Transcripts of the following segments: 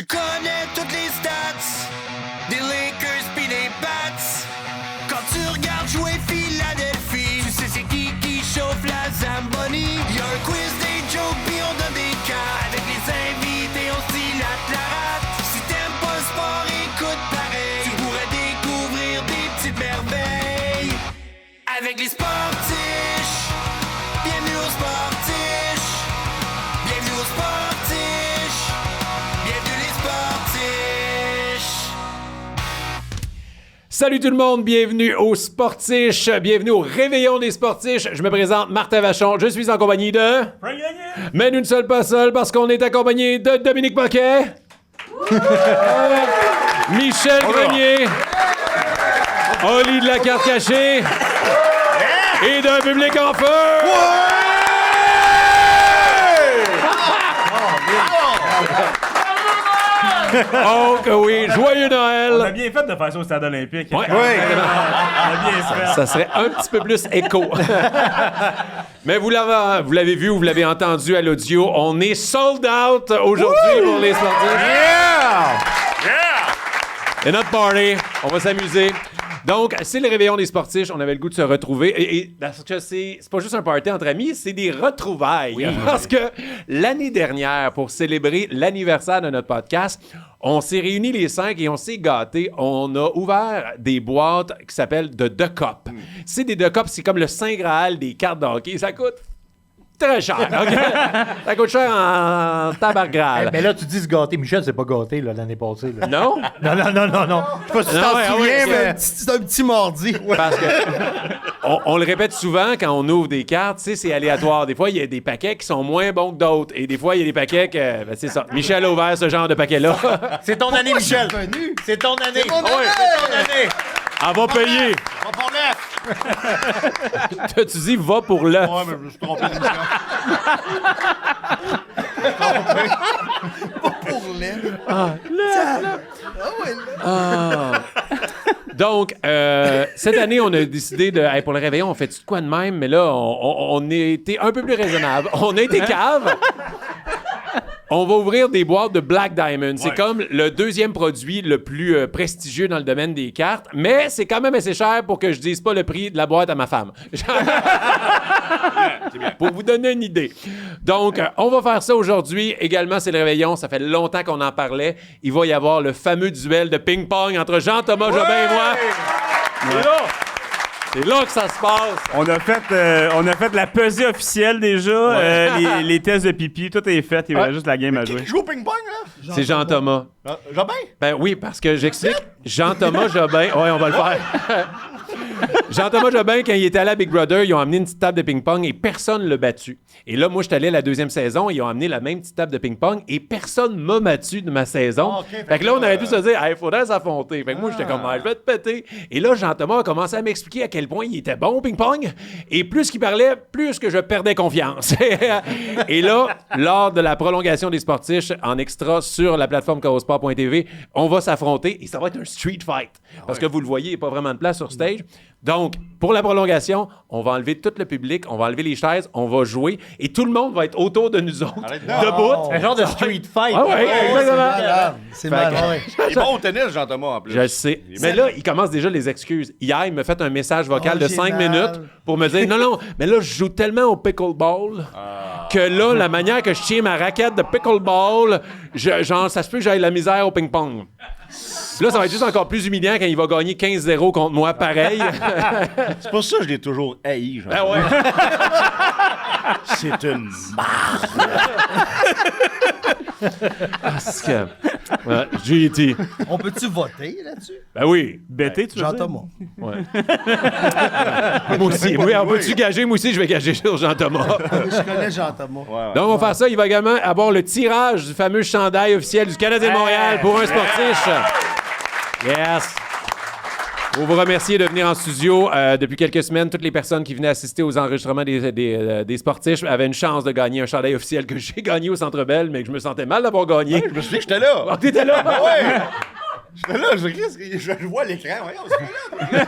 Tu connais toutes les stats des Lakers pis des Pats. Quand tu regardes jouer Philadelphie, tu sais c'est qui chauffe la Zamboni. Y'a un quiz des jokes pis on donne des cartes. Avec les invités on se dilate la rate. Si t'aimes pas le sport, écoute pareil. Tu pourrais découvrir des petites merveilles avec les Sportiches. Bienvenue aux Sportiches. Bienvenue aux Sportiches. Bienvenue les Sportiches. Salut tout le monde, bienvenue aux Sportiches, bienvenue au Réveillon des Sportiches. Je me présente Martin Vachon, je suis en compagnie de... Frank Gagné. Mais nous ne sommes pas seuls parce qu'on est accompagné de Dominique Paquet, Michel Grenier, Oli de la carte cachée et d'un public en feu. Oh que oui, joyeux Noël. On a bien fait de faire ça au stade olympique. Ouais. On a bien fait. Ça serait un petit peu plus écho. Mais vous l'avez vu, vous l'avez entendu à l'audio, on est sold out aujourd'hui pour les sportifs. Et notre party, on va s'amuser. Donc, c'est le réveillon des sportifs. On avait le goût de se retrouver. Et parce que c'est pas juste un party entre amis, c'est des retrouvailles. Oui. Parce que l'année dernière, pour célébrer l'anniversaire de notre podcast, on s'est réunis les 5 et on s'est gâtés. On a ouvert des boîtes qui s'appellent de The Cup. C'est des The Cup, c'est comme le Saint Graal des cartes de hockey. Ça coûte très cher. Okay? Ça coûte cher en tabargrale. Mais là, tu dis se gâter. Michel, c'est pas gâté là, l'année passée. Là. Non? Non. Je sais pas si tu t'en souviens, mais c'est un petit mardi. Parce que on le répète souvent quand on ouvre des cartes, tu sais, c'est aléatoire. Des fois, il y a des paquets qui sont moins bons que d'autres. Et des fois, il y a des paquets que... Ben, c'est ça. Michel a ouvert ce genre de paquet-là. C'est ton année, Michel. C'est ton année. C'est mon année. C'est ton année. Elle va payer. Va pour neuf! Tu dis, va pour l'œuf. Ouais, mais je me suis trompé d'émission. Pas pour Donc, cette année, on a décidé de... Hey, pour le réveillon, on fait de quoi de même? Mais là, on a été un peu plus raisonnable. On a été cave. On va ouvrir des boîtes de Black Diamond. C'est comme le deuxième produit le plus prestigieux dans le domaine des cartes, mais c'est quand même assez cher pour que je dise pas le prix de la boîte à ma femme. Pour vous donner une idée. Donc, on va faire ça aujourd'hui. Également, c'est le réveillon. Ça fait longtemps qu'on en parlait. Il va y avoir le fameux duel de ping-pong entre Jean-Thomas Jobin et moi. Ouais. C'est là que ça se passe. On a fait la pesée officielle déjà. Les tests de pipi, tout est fait. Il y avait juste la game à jouer. Qui joue au ping-pong, là? C'est Jean-Thomas. Jobin? Ben oui, parce que j'explique. Jean-Thomas Jobin... Oui, on va le faire. Jean-Thomas Jobin, quand il était allé à Big Brother, ils ont amené une petite table de ping-pong et personne ne l'a battu. Et là, moi, je suis allé à la deuxième saison, ils ont amené la même petite table de ping-pong et personne m'a battu de ma saison. Fait que là, on aurait dû se dire, il faudrait s'affronter. Fait que moi, j'étais comme, je vais te péter. Et là, Jean-Thomas a commencé à m'expliquer à quel point il était bon au ping-pong. Et plus qu'il parlait, plus que je perdais confiance. Et là, lors de la prolongation des sportifs en extra sur la plateforme Carosport.tv, on va s'affronter et ça va être un street fight. Parce que vous le voyez, il n'y a pas vraiment de place sur stage. Donc, pour la prolongation, on va enlever tout le public, on va enlever les chaises, on va jouer et tout le monde va être autour de nous autres, debout. Un genre de street fight. Ah ouais, exactement. C'est malade. Il est bon au tennis, Jean-Thomas, en plus. Je le sais. Mais là, il commence déjà les excuses. Hier, il m'a fait un message vocal de 5 minutes pour me dire non, mais là, je joue tellement au pickleball que là, la manière que je tiens ma raquette de pickleball, genre, ça se peut que j'aille la misère au ping-pong. Là, ça va être juste encore plus humiliant quand il va gagner 15-0 contre moi, pareil. C'est pour ça que je l'ai toujours haï, Jean. Ah ouais. C'est une marde. Parce que... Ouais, JT. On peut-tu voter là-dessus? Ben oui. Bêté, tu veux dire? Jean-Thomas. Ouais. Moi aussi. Oui, on peut-tu gager? Moi aussi, je vais gager sur Jean-Thomas. Je connais Jean-Thomas. Ouais. Donc, on va faire ça. Il va également avoir le tirage du fameux chandail officiel du Canadien de Montréal pour un sportif. Yes! Pour vous remercier de venir en studio. Depuis quelques semaines, toutes les personnes qui venaient assister aux enregistrements des sportifs avaient une chance de gagner un chandail officiel que j'ai gagné au Centre Bell, mais que je me sentais mal d'avoir gagné. Ouais, je me souviens que j'étais là. Oh, t'étais là? Ouais. J'étais là, je vois l'écran. Voyons, c'est pas là.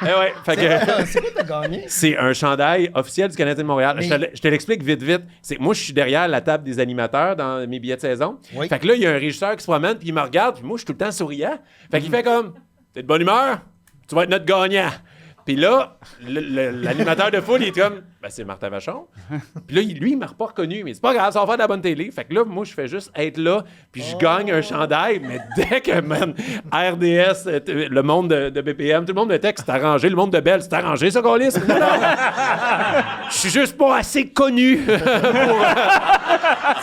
ouais, fait que... C'est quoi t'as gagné? C'est un chandail officiel du Canadien de Montréal. Mais- Je te l'explique vite. C'est que moi, je suis derrière la table des animateurs dans mes billets de saison. Oui. Fait que là, il y a un régisseur qui se promène, puis il me regarde, puis moi, je suis tout le temps souriant. Fait qu'il fait comme, t'es de bonne humeur? Tu vas être notre gagnant. Puis là, l'animateur de foule, il est comme, ben, c'est Martin Vachon. Puis là, lui, il m'a pas reconnu, mais c'est pas grave, ça va faire de la bonne télé. Fait que là, moi, je fais juste être là, puis je gagne un chandail, mais dès que, man, RDS, le monde de BPM, tout le monde me texte, c'est arrangé, le monde de Belle, c'est arrangé, ça, Gaulis? Non, non. Je suis juste pas assez connu pour...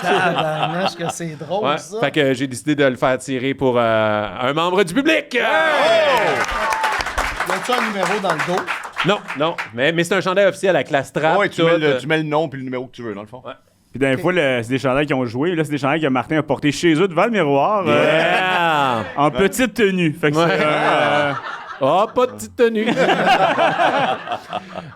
Tabarnache que c'est drôle, Ouais. ça. Fait que j'ai décidé de le faire tirer pour un membre du public. Y a-tu un numéro dans le dos? Non, mais c'est un chandail officiel avec la strap. Ouais, tu tout. mets le nom puis le numéro que tu veux, dans le fond. Ouais. Puis d'un fois, c'est des chandails qui ont joué. Là, c'est des chandails que Martin a portés chez eux devant le miroir. Yeah! En petite tenue. Fait que Ouais. c'est... Oh, pas de petite tenue.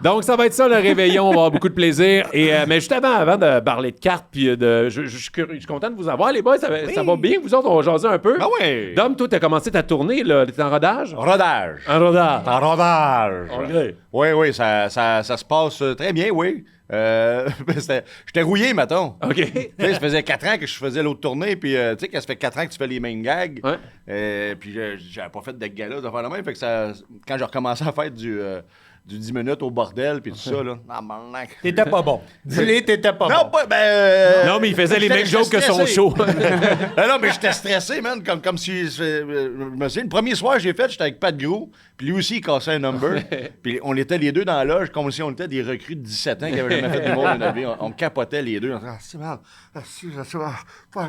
Donc, ça va être ça, le réveillon. On va avoir beaucoup de plaisir. Mais juste avant de parler de cartes, puis je suis content de vous avoir, les boys. Ça va bien. Vous autres, on va jaser un peu. Ah ouais! Dom, toi, t'as commencé ta tournée, là. T'es en rodage? Rodage. En rodage. En rodage. OK. Oui, ça se passe très bien, oui. J'étais rouillé, mettons. OK. Tu sais, ça faisait 4 ans que je faisais l'autre tournée, puis tu sais, quand ça fait 4 ans que tu fais les mêmes gags, puis j'avais pas fait de gala, de faire la même, fait que quand j'ai recommencé à faire du 10 minutes au bordel, puis tout ça, là, T'étais pas bon. Dis-le, t'étais pas non, bon. pas, Non, mais il faisait les mêmes jokes que son stressé. show. Non, mais j'étais stressé, man, comme si... je me souviens, le premier soir que j'ai fait, j'étais avec Pat Gros, puis lui aussi, il cassait un number, puis on était les deux dans la loge, comme si on était des recrues de 17 ans qui n'avaient jamais fait du monde de notre vie. On capotait les deux. On disait, c'est mal,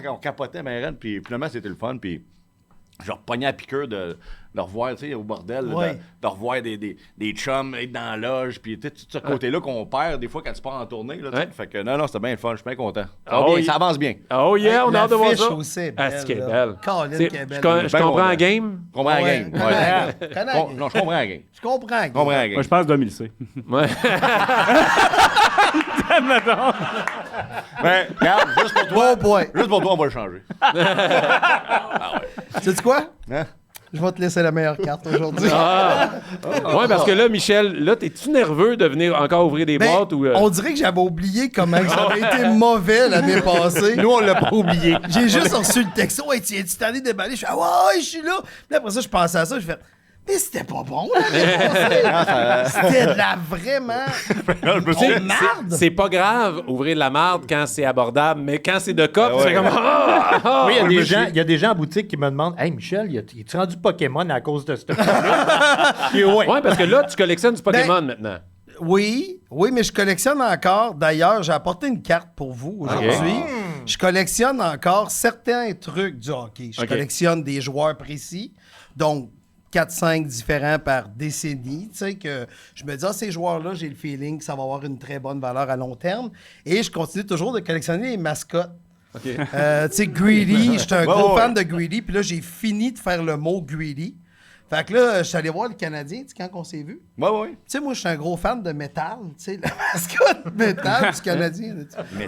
on capotait, mais rien, puis finalement, c'était le fun, puis... Je repognais à piqûre de revoir, tu sais, au bordel, Ouais. de revoir des chums être dans la loge, puis tu sais, tout ce côté-là qu'on perd des fois quand tu pars en tournée. Là, tu sais. Ouais. Fait que non, c'était bien le fun, je suis bien content. Oh, Ça avance bien. Oh yeah, on a hâte de voir L'affiche ça. aussi est Ah, belle, c'est qu'elle est là. belle. Colin, C'est- qu'elle est belle. Je Ben comprends content. la game. Je comprends la Ouais, game. connais Ouais. la game. Connais la game. Non, je comprends la game. Je comprends. Je comprends la Moi, game. je pense 2000 Ouais. Ben, regarde, juste pour toi. Bon point. Juste pour toi, on va le changer. Sais-tu quoi? Hein? Je vais te laisser la meilleure carte aujourd'hui. Ouais, parce que là, Michel, là, t'es-tu nerveux de venir encore ouvrir des Ben, boîtes ou. on dirait que j'avais oublié comment que ça avait été mauvais l'année passée. Nous, on l'a pas oublié. J'ai juste reçu le texto. Ouais, tu es allé déballer? Je fais, ah ouais, je suis là. Puis après ça, je pensais à ça. Je fais, mais c'était pas bon l'année passée. C'était de la vraiment. C'est- marde. c'est pas grave ouvrir de la marde quand c'est abordable, mais quand c'est de cop, c'est comme. Oui, il y a des gens en boutique qui me demandent, hey Michel, es-tu rendu Pokémon à cause de ce truc-là? Puis ouais. Ouais, parce que là, tu collectionnes du Pokémon maintenant. Oui, mais je collectionne encore. D'ailleurs, j'ai apporté une carte pour vous aujourd'hui. Je collectionne encore certains trucs du hockey. Je OK. collectionne des joueurs précis, donc 4-5 différents par décennie. Tu sais, que je me dis, ces joueurs-là, j'ai le feeling que ça va avoir une très bonne valeur à long terme. Et je continue toujours de collectionner les mascottes. OK. Tu sais, Greedy, j'étais un gros ouais. fan de Greedy, puis là, j'ai fini de faire le mot Greedy. Fait que là, je suis allé voir le Canadien, tu sais, quand on s'est vu. Ouais. Tu sais, moi, je suis un gros fan de métal, tu sais, la mascotte métal du Canadien.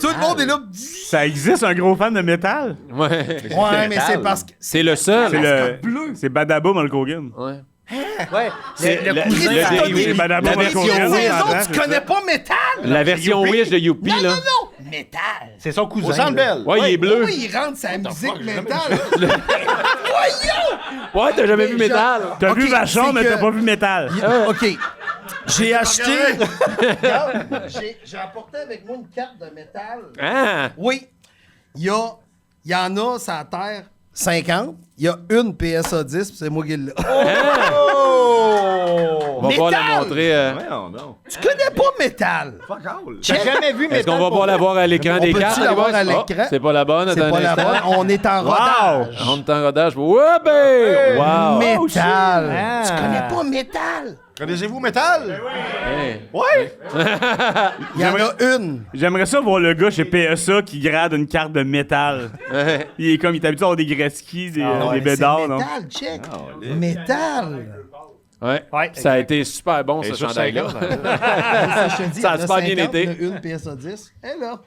Tout le monde est là. Ça existe, un gros fan de métal? Ouais. Ouais, mais c'est parce que. C'est le seul. C'est mascotte bleue. C'est Badaboum Hulk Hogan. Ouais. Ouais. C'est Le le- cousin, le ça- dérivé. C'est Badaboum La Hulk version Hogan. Les Attends, autres, c'est tu connais ça. pas métal? La version Wish de Youpi, là. Non! Métal! C'est son cousin. Au Centre là. Bell. Ouais, il est bleu. Oui, il rentre sa musique fuck, j'ai jamais métal. Voyons! Ouais, t'as jamais vu Mais Métal. T'as Ok, vu Vachon, c'est mais que- t'as pas vu Métal. OK. J'ai acheté. Regarde, j'ai apporté avec moi une carte de métal. Ah! Oui. Il y en a sur la Terre 50. Il y a une PSA 10, puis c'est moi qui l'ai. On va pouvoir la Métal! montrer. Non. Tu connais pas métal? Fuck all. T'as jamais vu Est-ce qu'on va Métal pouvoir la voir à l'écran des peut-tu cartes? la les voir boys? à l'écran? C'est pas la bonne. C'est attends pas un la instant. bonne. On est en rodage. On est en rodage. Ouais, ben! Wow! Métal. Ah. Tu connais pas métal? Connaissez-vous Metal? Hey. Ouais. Il y en a une. J'aimerais ça voir le gars chez PSA qui grade une carte de métal. Ouais. Il est comme, il est habitué à avoir des Gretzky, des Ouais, bédards, c'est non? métal, check. Métal. Ouais. Ouais, Ça a été super bon, ce Et sur chandail-là. Je te dis, Ça a il y en super bien 50, été. il y en a une PSA 10. Elle là.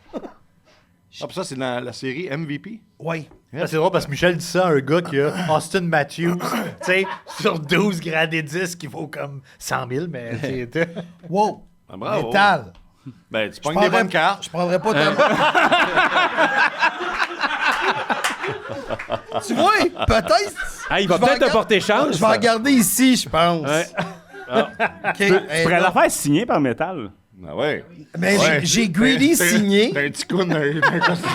Ah, puis ça, c'est dans la série MVP? Oui. Ah, c'est drôle parce que Michel dit ça à un gars qui a Austin Matthews, tu sais, sur 12 gradés 10 qui vaut comme 100 000, mais c'est... Wow. Ah, bravo. Métal. Ben, tu Je pognes des prendrais- bonnes cartes. Je prendrais pas ta... Tu vois, peut-être... Ah, il va Je vais peut-être te regarder- porter chance. Je vais regarder ici, je pense. Ouais. OK. Tu pourrais la faire signer par métal. Ah ouais. Mais Ouais. j'ai Greedy T'as- signé. T'as un petit coup d'un costume.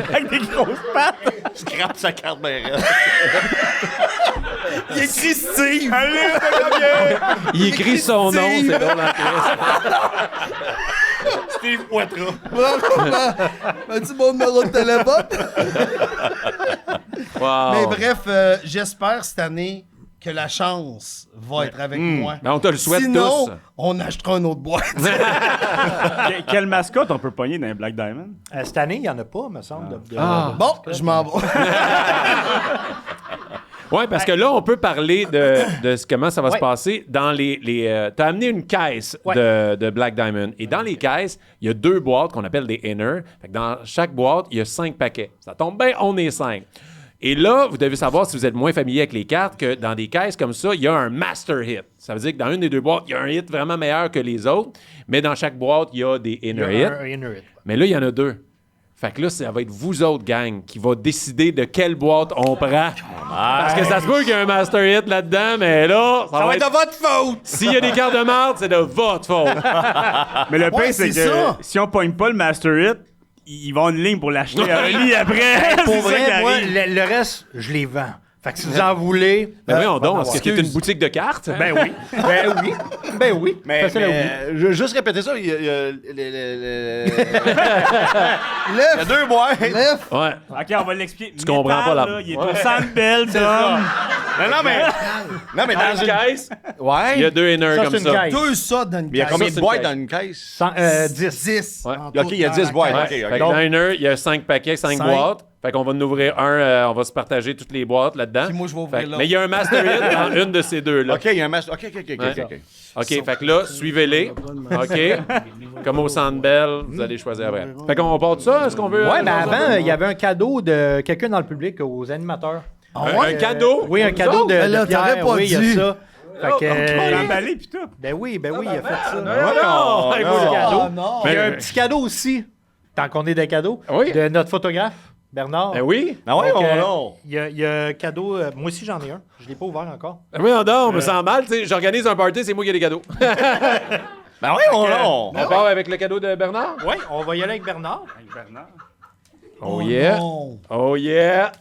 Avec des grosses pattes. Scrape sa carte, ben raide. Il écrit Steve. Il écrit son nom, Steve. c'est drôle en Christ. Steve Poitras. As-tu mon numéro de téléphone? Wow. Mais bref, j'espère cette année que la chance va être avec moi. Ben, on te le souhaite Sinon, tous. on achètera une autre boîte. Quelle mascotte on peut pogner dans les Black Diamond? Cette année, il n'y en a pas, me semble. Bon, je m'en vais. Oui, parce que là, on peut parler de comment ça va se Ouais. passer dans les t'as amené une caisse Ouais. de Black Diamond. Et dans les caisses, il y a 2 boîtes qu'on appelle des inner. Fait que dans chaque boîte, il y a 5 paquets. Ça tombe bien, on est 5. Et là, vous devez savoir, si vous êtes moins familier avec les cartes, que dans des caisses comme ça, il y a un master hit. Ça veut dire que dans une des 2 boîtes, il y a un hit vraiment meilleur que les autres. Mais dans chaque boîte, il y a des inner hits. Mais là, il y en a 2. Fait que là, ça va être vous autres, gang, qui va décider de quelle boîte on prend. Parce que ça se peut qu'il y ait un master hit là-dedans, mais là, ça va être de votre faute! S'il y a des cartes de marde, c'est de votre faute. Mais le Ouais, pire, c'est c'est que ça. si on pogne pas le Master Hit, ils vont en ligne pour l'acheter à un lit après. Pour C'est ça qui vrai, moi, arrive. le reste, je les vends. Fait que si vous en voulez... Ben voyons donc, est-ce que excuse. c'est une boutique de cartes? Ben oui. Ben oui. Ben oui. Mais, Facile à oublier. je veux juste répéter ça. Il y a il y a Lève! 2 boîtes. Lève! Ouais. OK, on va l'expliquer. Tu comprends pas la- Là, il est au Centre Bell, Dom. Non, mais Dans dans une caisse, Ouais. il y a 2 inners Ça, comme c'est une ça. caisse. 2 ça dans une Mais il y a combien c'est de une boîtes caisse. dans une caisse? 10. 10. Ouais. OK, il y a 10 boîtes. Ouais. OK, Fait OK. que dans un inner, il y a 5 paquets, 5 Cinq. boîtes. Fait qu'on va en ouvrir un, on va se partager toutes les boîtes là-dedans. Puis moi, je vais ouvrir Fait que- l'autre. Mais il y a un master hit dans une de ces deux-là. OK, il y a un master. OK. Ouais. OK, fait que là, suivez-les. OK? Comme au Centre Bell, vous allez choisir après. Fait qu'on part de ça? Est-ce qu'on veut... Ouais, mais avant, il y avait un cadeau de quelqu'un dans le public aux animateurs. Un cadeau? Oui, un cadeau de, Ben là, de Pierre. t'aurais pas Oui, il y a dû. ça. Fait que, On l'a emballé, pis tout. ben oui, il a fait ça. non! Un beau cadeau. Ah, non. Il y a Ben, un petit cadeau aussi, tant qu'on est des cadeaux, Oui. de notre photographe, Bernard. Ben oui. Ah ouais, Donc, non. il y a un cadeau. Moi aussi, j'en ai un. Je ne l'ai pas ouvert encore. Ben oui, on me sens mal. Tu sais, j'organise un party, c'est moi qui ai des cadeaux. Ben oui, non. On part avec le cadeau de Bernard? Oui, on va y aller avec Bernard. Bernard. Oh yeah. Non. Oh yeah.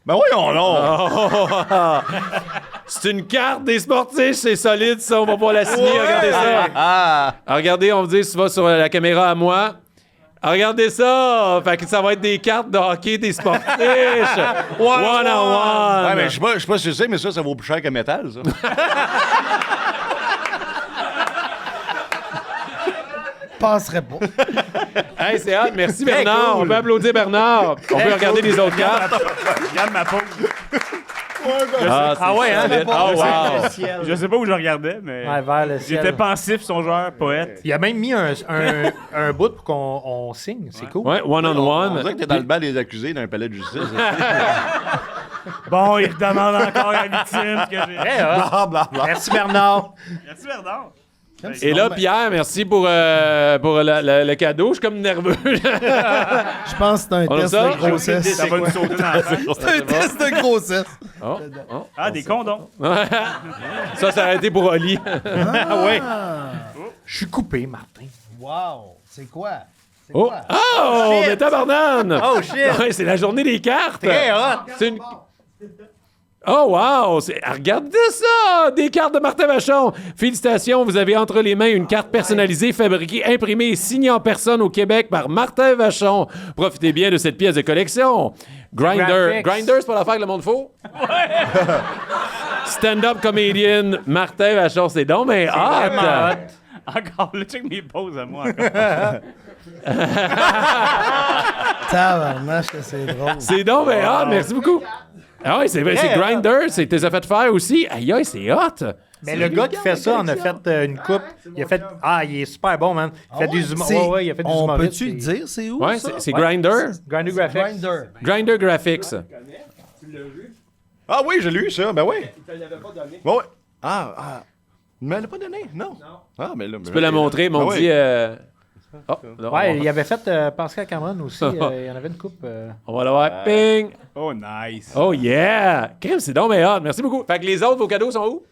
Ben oui, non. Oh. C'est une carte des sportifs, c'est solide ça, on va pas la signer, regardez ça. Ah. Ah, regardez, on me dit si tu vas sur la caméra à moi. Ah, regardez ça! Fait que ça va être des cartes de hockey des sportifs! One-on-one! Ouais, mais je sais pas si tu sais, mais ça vaut plus cher que métal, ça. Passerait pas. Hey, c'est hot, merci Bernard! On peut applaudir Bernard! On peut regarder les autres cartes! Regarde ma pause. Ah ouais, hein? solide. Oh wow! Le ciel. Je sais pas où je regardais, mais Ouais, vers le ciel. j'étais pensif, son joueur, poète. Il a même mis un bout pour qu'on signe. C'est cool. Ouais, On one-on-one. dirait que t'es dans le banc des accusés d'un palais de justice. Bon, il redemande encore à la victime ce que j'ai. Merci Bernard. Merci, Bernard. Et là, Pierre, merci pour le cadeau. Je suis comme nerveux. Je pense que c'est un On a test ça? de grossesse. Ça va nous sauter dans la tête. C'est un test de grossesse. Oh, oh. Ah, des condoms. Ça a été pour Oli. Ah ouais. Je suis coupé, Martin. Wow. C'est quoi? C'est Oh, quoi? oh mais tabarnane! Oh shit. Ouais, c'est la journée des cartes! Très hot. C'est une... Oh, wow! Regardez ça! Des cartes de Martin Vachon! Félicitations, vous avez entre les mains une carte personnalisée, fabriquée, imprimée et signée en personne au Québec par Martin Vachon. Profitez bien de cette pièce de collection. Grinder. Graphics. Grinder, c'est pas l'affaire que le monde faut? Stand-up comedian Martin Vachon, c'est donc, mais Vraiment hot! hot. Encore, là, check mes pauses à moi. Encore. Tabarnache que c'est drôle. C'est donc, mais hot! Merci beaucoup! Ah oui, c'est Grinder, c'est tes fait faire aussi. Aïe, aïe, c'est hot! Mais le gars qui fait ça en a fait une coupe. Il a fait. Ah, il est super bon, man. Il fait des humoristes. Ouais, il a fait des On humoristes. peut-tu le dire, c'est où? Ouais, ça? c'est Grindr. Grindr Graphics. Grinder. Grindr Graphics. Ah oui, j'ai lu ça, ben oui. Il te l'avait pas donné. Ouais. Ah. Il me l'a pas donné, non. Ah, mais là. Tu peux la montrer, mais on dit... Oh, non, Ouais, il avait fait Pascal Cameron aussi. Il y en avait une coupe. on va l'avoir. Ping! Oh, nice. Oh yeah! Crème, c'est donc hot. Merci beaucoup. Fait que les autres, vos cadeaux sont où?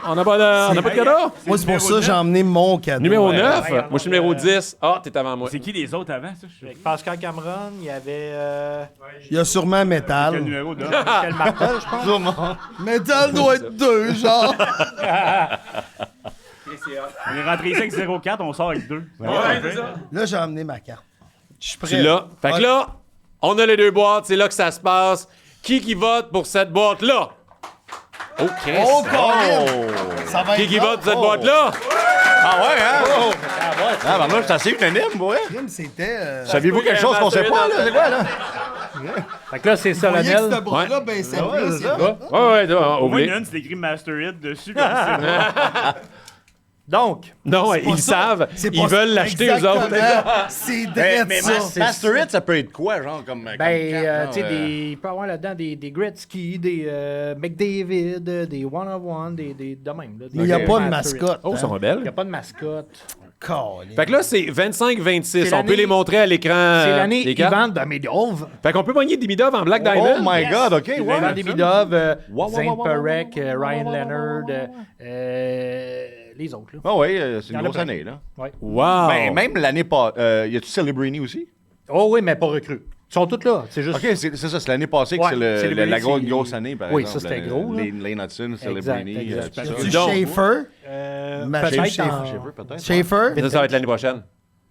On n'a pas de cadeau? Moi, c'est pour ça que j'ai emmené mon cadeau. Numéro 9? ouais, Moi, je suis numéro 10. Ah, t'es avant moi. C'est qui les autres avant, ça? Avec Pascal Cameron, il y avait. Il y a sûrement Quel Metal. numéro de... Michel Martel, je pense. Metal doit être 2, genre. On est rentré ici avec 0,4, on sort avec 2. Ouais, c'est ça. Là, j'ai emmené ma carte. Je suis prêt. Tu l'as. Fait que là, on a les deux boîtes. C'est là que ça se passe. Qui vote pour cette boîte-là? Oh, Chris. Oh, Colin! Ça va être Qui vote pour cette boîte-là? Ah ouais, hein? Ah, ben moi, c'est assez unanime, ouais. Crime, c'était... Saviez-vous quelque chose qu'on sait pas, là? C'est quoi, là? Fait que là, c'est Vous voyez que solennel. ce bras-là, ben, c'est Ouais, plus, c'est c'est ça. vrai. Ouais, Au moins, oublie. il y en a une, c'est écrit Master Hit dessus. Comme ça. Donc, Non, pas ils ça. savent. C'est Ils pas veulent ça. l'acheter, eux autres. Exactement. C'est drôle, Mais ça. Master Hit, ça peut être quoi, genre, comme. ben, tu sais, il peut y avoir là-dedans des Gretzky, des McDavid, des One-of-One, des de même. Là, Mais il n'y a pas de Master Hit. mascotte. Oh, ils sont Il belles. n'y a pas de mascotte. Colin. Fait que là, c'est 25-26. C'est On peut l'année- les montrer à l'écran. C'est l'année les cartes. Ivan Demidov. Fait qu'on peut pogner Dimidov en Black Oh Diamond. my god, ok, Ivan ouais. Demidov, Wow, Zane wow, wow, Perek, wow, wow, Ryan wow, wow, Leonard, wow, les autres. Là. Ah oui, c'est Il y en une a grosse plein. année, là. Ouais. Wow! Ben, même l'année passée, y a-tu Celebrini aussi? Oh oui, mais pas recrues. Ils sont tous là. C'est juste. Ok, c'est ça, c'est l'année passée que Ouais, c'est Celebrini, la c'est- grosse année, par Oui, exemple. ça, c'était gros, là. Lane Hudson, Celebrini, exact. tout ça. Tu Donc- Schaefer? Peut-être Schaefer, en- peut-être. Schaefer? Ça, ça va être l'année prochaine.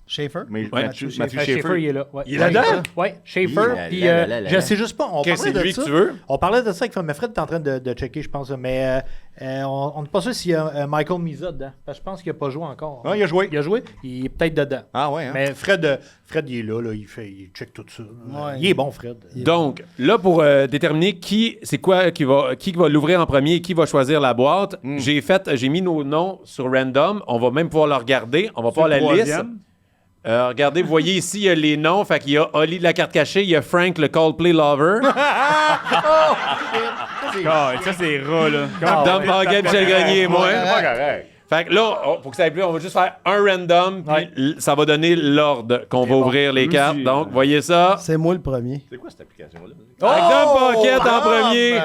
Schaefer? Mais Ouais. Matthew Schaefer, Schaefer. il est là. Ouais. Il est là-dedans? Oui, Schaefer. Puis je sais juste pas. On Chris, parlait c'est de lui ça. que tu veux? On parlait de ça avec mais Fred est en train de checker, je pense. Mais on n'est pas sûr s'il y a Michael Misa dedans. Parce que je pense qu'il n'a pas joué encore. Ah, il a joué. Il a joué. Il est peut-être dedans. Ah ouais, hein? Mais Fred, il est là, il check tout ça. Ouais. Il est bon, Fred. Donc, là, pour déterminer qui va l'ouvrir en premier et qui va choisir la boîte, j'ai mis nos noms sur random. On va même pouvoir le regarder. On va pouvoir la liste. Troisième. Regardez, vous voyez ici, il y a les noms. Fait qu'il y a Oli de la carte cachée, il y a Frank, le Coldplay Lover, Ah, ça, c'est rat, là. Dom Baguette, Michel Grenier et moi. C'est pas correct. Fait que là, pour que ça aille plus, on va juste faire un random, puis ça va donner l'ordre qu'on va ouvrir les cartes. Donc, voyez ça. C'est moi le premier. C'est quoi cette application-là? Avec Dom Paquette en premier,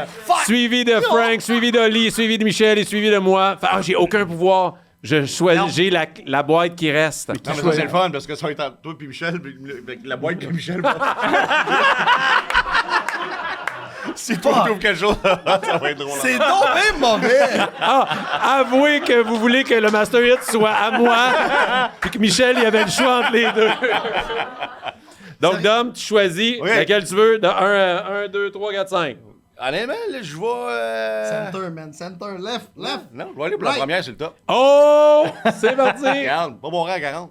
suivi de Frank, suivi d'Oli, suivi de Michel et suivi de moi. Fait, j'ai aucun pouvoir. Je choisis, j'ai la boîte qui reste. Non, mais ça, c'est le fun parce que ça va être toi puis Michel, puis avec la boîte que Michel va. Si toi tu ouvres quelque chose, ça va être drôle. C'est donc bien mauvais! Avouez que vous voulez que le Master Hit soit à moi, puis que Michel, il avait le choix entre les deux. Donc, Dom, tu choisis Oui. laquelle tu veux de 1, 2, 3, 4, 5. Honnêtement, là, je vais. Center, man. Center. Left. Left. Non, je vais aller pour la Right. première sur le top. Oh! C'est parti! 40, pas bon rang à 40.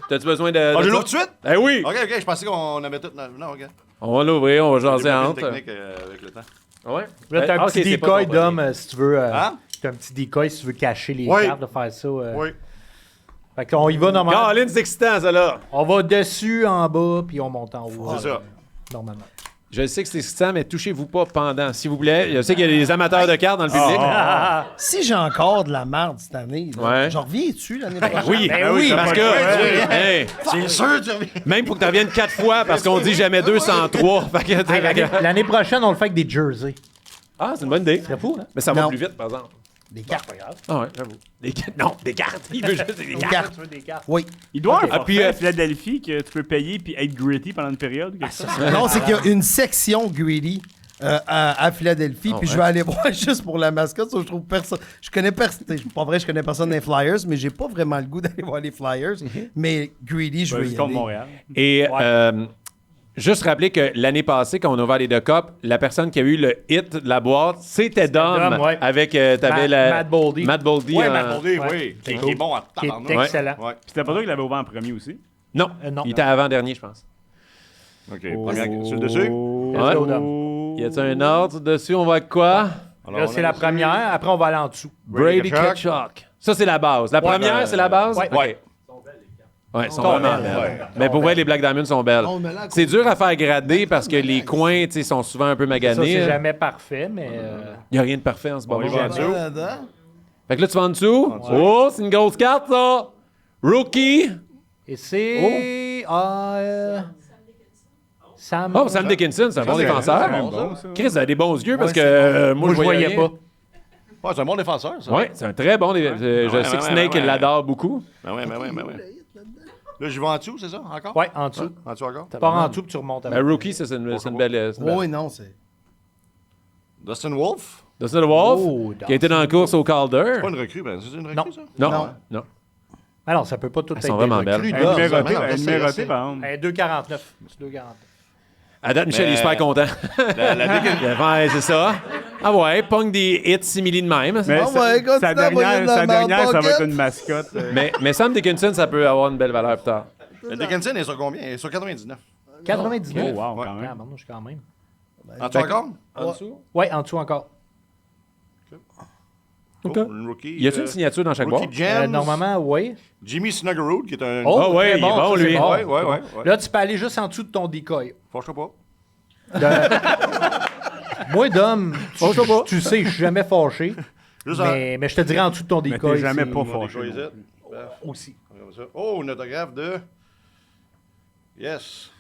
T'as-tu besoin de. Ah, de je ça? l'ouvre tout de suite? Eh oui! Ok, je pensais qu'on avait tout. Non, ok. On va l'ouvrir, on va J'ai jaser pas entre. une technique avec le temps. Ouais. Là, t'as un Ah, ok, petit c'est pas decoy, ton Dom, premier. si tu veux. Hein? T'as un petit decoy si tu veux cacher les Oui. cartes, de faire ça. Oui. Fait qu'on y va normalement. Caroline, c'est excitant, ça, là. On va dessus, en bas, puis on monte en haut. C'est ça. Normalement. Je sais que c'est excitant, mais touchez-vous pas pendant, s'il vous plaît. Je sais qu'il y a des amateurs de cartes dans le public. Si j'ai encore de la marde cette année, là, Ouais. j'en reviens dessus l'année prochaine. Oui, Ben oui, parce que, hey, C'est sûr, tu reviens. même pour que tu reviennes 4 fois, parce qu'on dit jamais 203. Fait que, L'année prochaine, on le fait avec des jerseys. ah, c'est une bonne idée. C'est fou, hein? Mais ça va Non. plus vite, par exemple. Des cartes. Ah ouais, j'avoue. Des cartes. Non, des cartes. Il veut juste des cartes. Cartes. Tu veux des cartes? Oui. Il doit y avoir un Ah, puis, forfait à Philadelphie que tu peux payer puis être gritty pendant une période. Quelque chose. Non, c'est qu'il y a une section greedy à Philadelphie, puis je vais aller voir juste pour la mascotte. Ça, je trouve personne. Je connais personne. Pas vrai, je connais personne des Flyers, mais j'ai pas vraiment le goût d'aller voir les Flyers. Mais greedy, je veux y C'est contre aller. Montréal. Et juste rappeler que l'année passée, quand on a ouvert les deux copes, la personne qui a eu le hit de la boîte, c'était Dom. Dom, ouais. Avec, t'avais Matt Boldy. Matt Boldy. Ouais, en- Matt Boldy, Ouais. oui. Qui Cool. est bon à Qui est tabarnak. excellent. Ouais. Puis c'était pas toi qui l'avais ouvert en premier aussi. Non, Non. il était avant-dernier, je pense. Ok, première sur le dessus. Let's go, Dom. Y a-t-il un ordre dessus? On va avec quoi? Alors, Là, on c'est a la ça. première. Après, on va aller en dessous. Brady Kachuk. Kachuk. Ça, c'est la base. La première, c'est la base? Ouais. OK. Ouais. Ouais, elles sont vraiment belles. Ouais. Mais pour vrai, les Black Diamonds sont belles. On me l'a C'est dur à faire grader parce que les coins, tu sais, sont souvent un peu Ça, maganés. c'est jamais parfait, mais... Il n'y a rien de parfait en ce moment. y va en dessous. Fait que là, tu vas en dessous. Oh, c'est une grosse carte, ça. Rookie. Et c'est... Sam... Oh, Sam Dickinson, c'est un bon défenseur. Bon, ça. Chris a des bons yeux parce Ouais, que c'est moi, je voyais rien. pas. Ouais, c'est un bon défenseur, ça. Oui, c'est un très bon. Je ouais, sais que ouais, Snake, ouais, il ouais. l'adore beaucoup. Ben ouais. Là, je vais en dessous, c'est ça, encore? Ouais, en dessous. En dessous encore? Tu pars en dessous puis tu remontes Mais après. Rookie, ça, c'est une belle. c'est une belle- Oui, non, c'est. Dustin Wolf? Dustin Wolf, Oh, qui a été dans la course au Calder. Pas une recrue, ben c'est une recrue, Non. ça? Non, Non. non. Ah non, ça peut pas tout être sont vraiment des belles. recrues Elle est d'or. numérotée, non, elle est je sais, numérotée, je sais. par exemple. 2,49. C'est 2,49. À date, Michel, il est Mais- super content. La Dickinson. Ouais, c'est ça. Ah ouais, pogne des hits simili de même. Mais Ah ouais, continue sa à envoyer dernière, dans sa ma dernière, ça va pocket. être une mascotte. Mais Sam Dickinson, ça peut avoir une belle valeur plus tard. La Dickinson est sur combien? Elle est sur 99. 99. Oh, wow, Ouais. quand même. Ah, bon, je quand même. En dessous encore? En dessous? Ouais, en dessous encore. OK. Oh, une rookie. Y a-tu une signature dans chaque boîte? Rookie Gems. Normalement, oui. Jimmy Snuggerud, qui est un... Oh, Ah ouais, très il est bon, ça, c'est lui. Ouais. Là, tu peux aller juste en dessous de ton decoy. Fâche-toi pas. Moi, Dom, Oh, je sais pas. tu sais, je suis jamais fâché. Juste Mais je te dirais en dessous de ton Mais decoy. t'es jamais c'est- pas en... fâché. Aussi. Oh, une autographe de... Yes.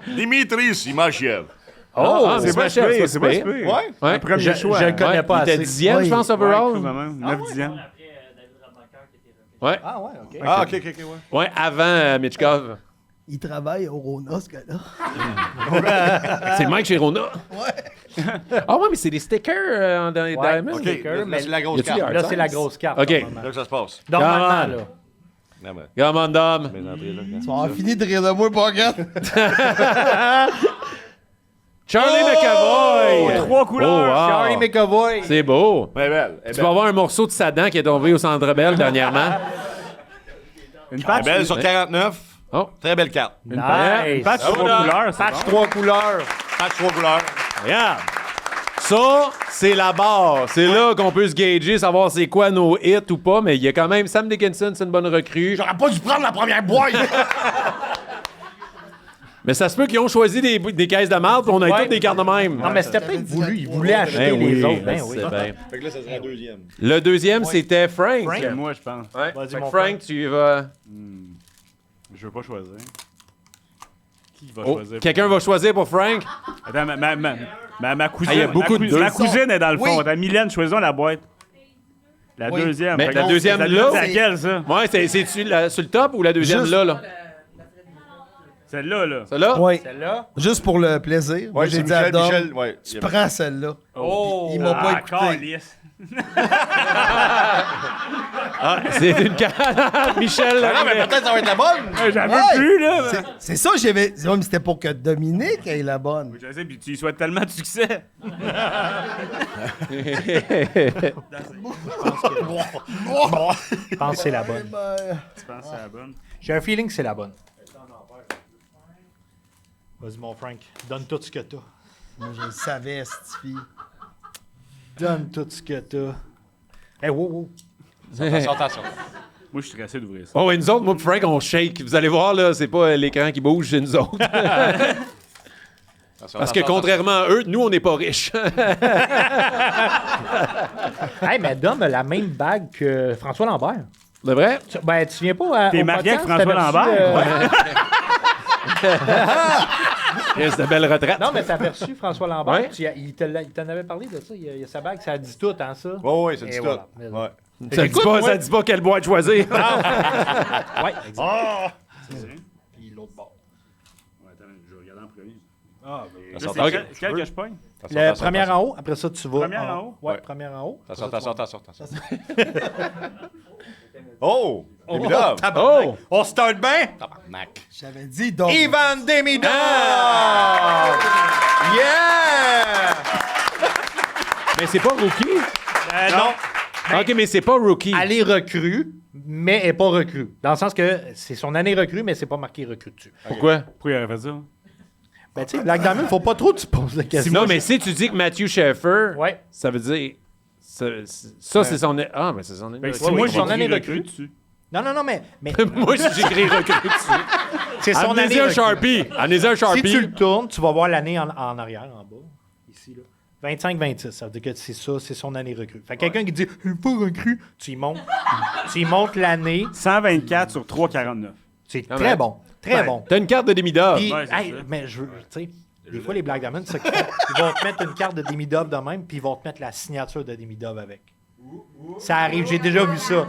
Dimitri Simachiev. Oh, C'est pas cher, pire, c'est pas pire. pire. Ouais. Ouais. Un premier Je choix. le connais pas Il était assez. 10e, je Oui. pense, Ouais, overall. quelque chose de même. 9 dixièmes. Ouais. Ah ouais, OK. Ah, ok, ouais. Ouais, avant Mitchkov. Il travaille au Rona, ce gars-là. C'est Mike chez Rona. Ouais. Ah ouais, mais c'est des stickers dans les Ouais. Diamonds. Ok, Sticker, là, c'est la grosse Y a-tu des carte. hard Là, c'est la grosse carte. OK. normalement. Là que ça se passe. Normalement, Come on. là. Ah, ben, Come on, Dom. mes entrées, là, regarde. Tu vas avoir fini de rire de moi, Pocket. Charlie McAvoy. 3 couleurs. Oh, wow. Charlie McAvoy. C'est beau. Elle est belle. Elle est Tu vas avoir un morceau de sa dent qui est tombé au Centre Bell dernièrement. Une Elle est patch, belle sur 49. Oh, Très belle carte. une patch Nice. 3 couleurs. c'est Patch bon. 3 couleurs. Patch 3 couleurs. regarde. Ça, c'est la barre. C'est là qu'on peut se gager, savoir c'est quoi nos hits ou pas, mais il y a quand même Sam Dickinson, c'est une bonne recrue. J'aurais pas dû prendre la première boîte. Mais ça se peut qu'ils ont choisi des caisses de marde, puis on a Ouais. toutes des cartes de même. Non, mais c'était peut-être voulu. Il voulait acheter Ben les oui, autres. Ben je oui. sais bien. Fait que là, ça serait la deuxième. Le deuxième, c'était Frank. Frank? Moi, je pense. Ouais. Vas-y, Fait que mon Frank, tu vas. Je veux pas choisir. Qui va Oh, choisir? quelqu'un va choisir pour Frank. Attends, ma cousine. Ah, il y a beaucoup de deux. Ma cousine est dans le fond. Oui. Attends, Mylène, choisissons la boîte. La Oui. deuxième. Mais Fait que la deuxième, c'est là, C'est laquelle, ça? Ouais, c'est-tu sur le top ou la deuxième Juste- là? Celle-là, là. Celle-là? Oui. Celle-là. Juste pour le plaisir. Moi, Ouais, j'ai c'est dit à Dom, Michel. Ouais. tu prends celle-là. Oh! Il m'a pas écouté. Calisse. Ah, c'est une carte. Michel. Ah non, mais peut-être ça va être la bonne. J'en veux Ouais. plus, là. C'est ça, j'avais. Ouais, mais c'était pour que Dominique ait la bonne. Je sais, puis tu lui souhaites tellement de succès. Je pense que c'est la bonne. Tu penses que c'est la bonne? J'ai un feeling que c'est la bonne. Vas-y, mon Frank. Donne tout ce que t'as. Moi, je le savais, cette fille. Donne tout ce que t'as. Hey, wow, wow. Attention. Moi, je suis stressé d'ouvrir ça. Oh, et nous autres, moi et Frank, on shake. Vous allez voir, là, c'est pas l'écran qui bouge, c'est nous autres. Parce que contrairement à eux, nous, on n'est pas riches. Hey, mais Dom a la même bague que François Lambert. De vrai? Ben, tu viens pas à. T'es au marié avec podcast, François t'avais reçu, Lambert? Reste de belle retraite. Non, mais t'as reçu François Lambert. Ouais. Il t'en avait parlé de ça. Il y a sa bague, ça dit tout, hein, ça? Oui, ça dit Et tout. voilà. Ouais. Ça dit pas quelle boîte choisir. Ouais, exact. Puis l'autre bord. Ouais, attends, je vais regarder en premier. Ça Là, sort, c'est ok. quel que je pogne? La première en haut, après ça, tu vas. Première en haut? Ouais, première en haut. Attention. Oh! Demi Dove. Oh! On start bien! Tabarnak. J'avais dit Dom. Ivan Demidov! Yeah! Mais c'est pas rookie. Non. OK, mais c'est pas rookie. Elle est recrue. mais elle n'est pas recrue. Dans le sens que c'est son année recrue, mais c'est pas marqué recrue dessus. Pourquoi? Pourquoi il aurait fait ça? Ben, tu sais, Black Diamond, faut pas trop que tu poses la question. Non, mais si tu dis que Matthew Schaeffer, Ouais. ça veut dire... Ça, c'est son... Ah, mais c'est son... Ben, Ouais, moi, oui, j'ai son année écrit recrue. dessus. Non, mais Moi, j'écris recrue dessus. c'est son année Amenez un recrue. Sharpie. Amenez un Sharpie. Si tu le tournes, tu vas voir l'année en arrière, en bas, ici, là. 25-26, ça veut dire que c'est ça, c'est son année recrue. Fait que quelqu'un qui dit « Il n'est pas recrue », tu y montes l'année. 124 sur 3,49. C'est Ah, très ben. bon, très bon. T'as une carte de demi-dub. Puis, Ouais, c'est hey, ça. mais je veux, tu sais, des fois, les Black Diamond, c'est ça qu'ils font. Ils vont te mettre une carte de demi-dub de même, puis ils vont te mettre la signature de demi-dub avec. Ça arrive, j'ai déjà vu ça.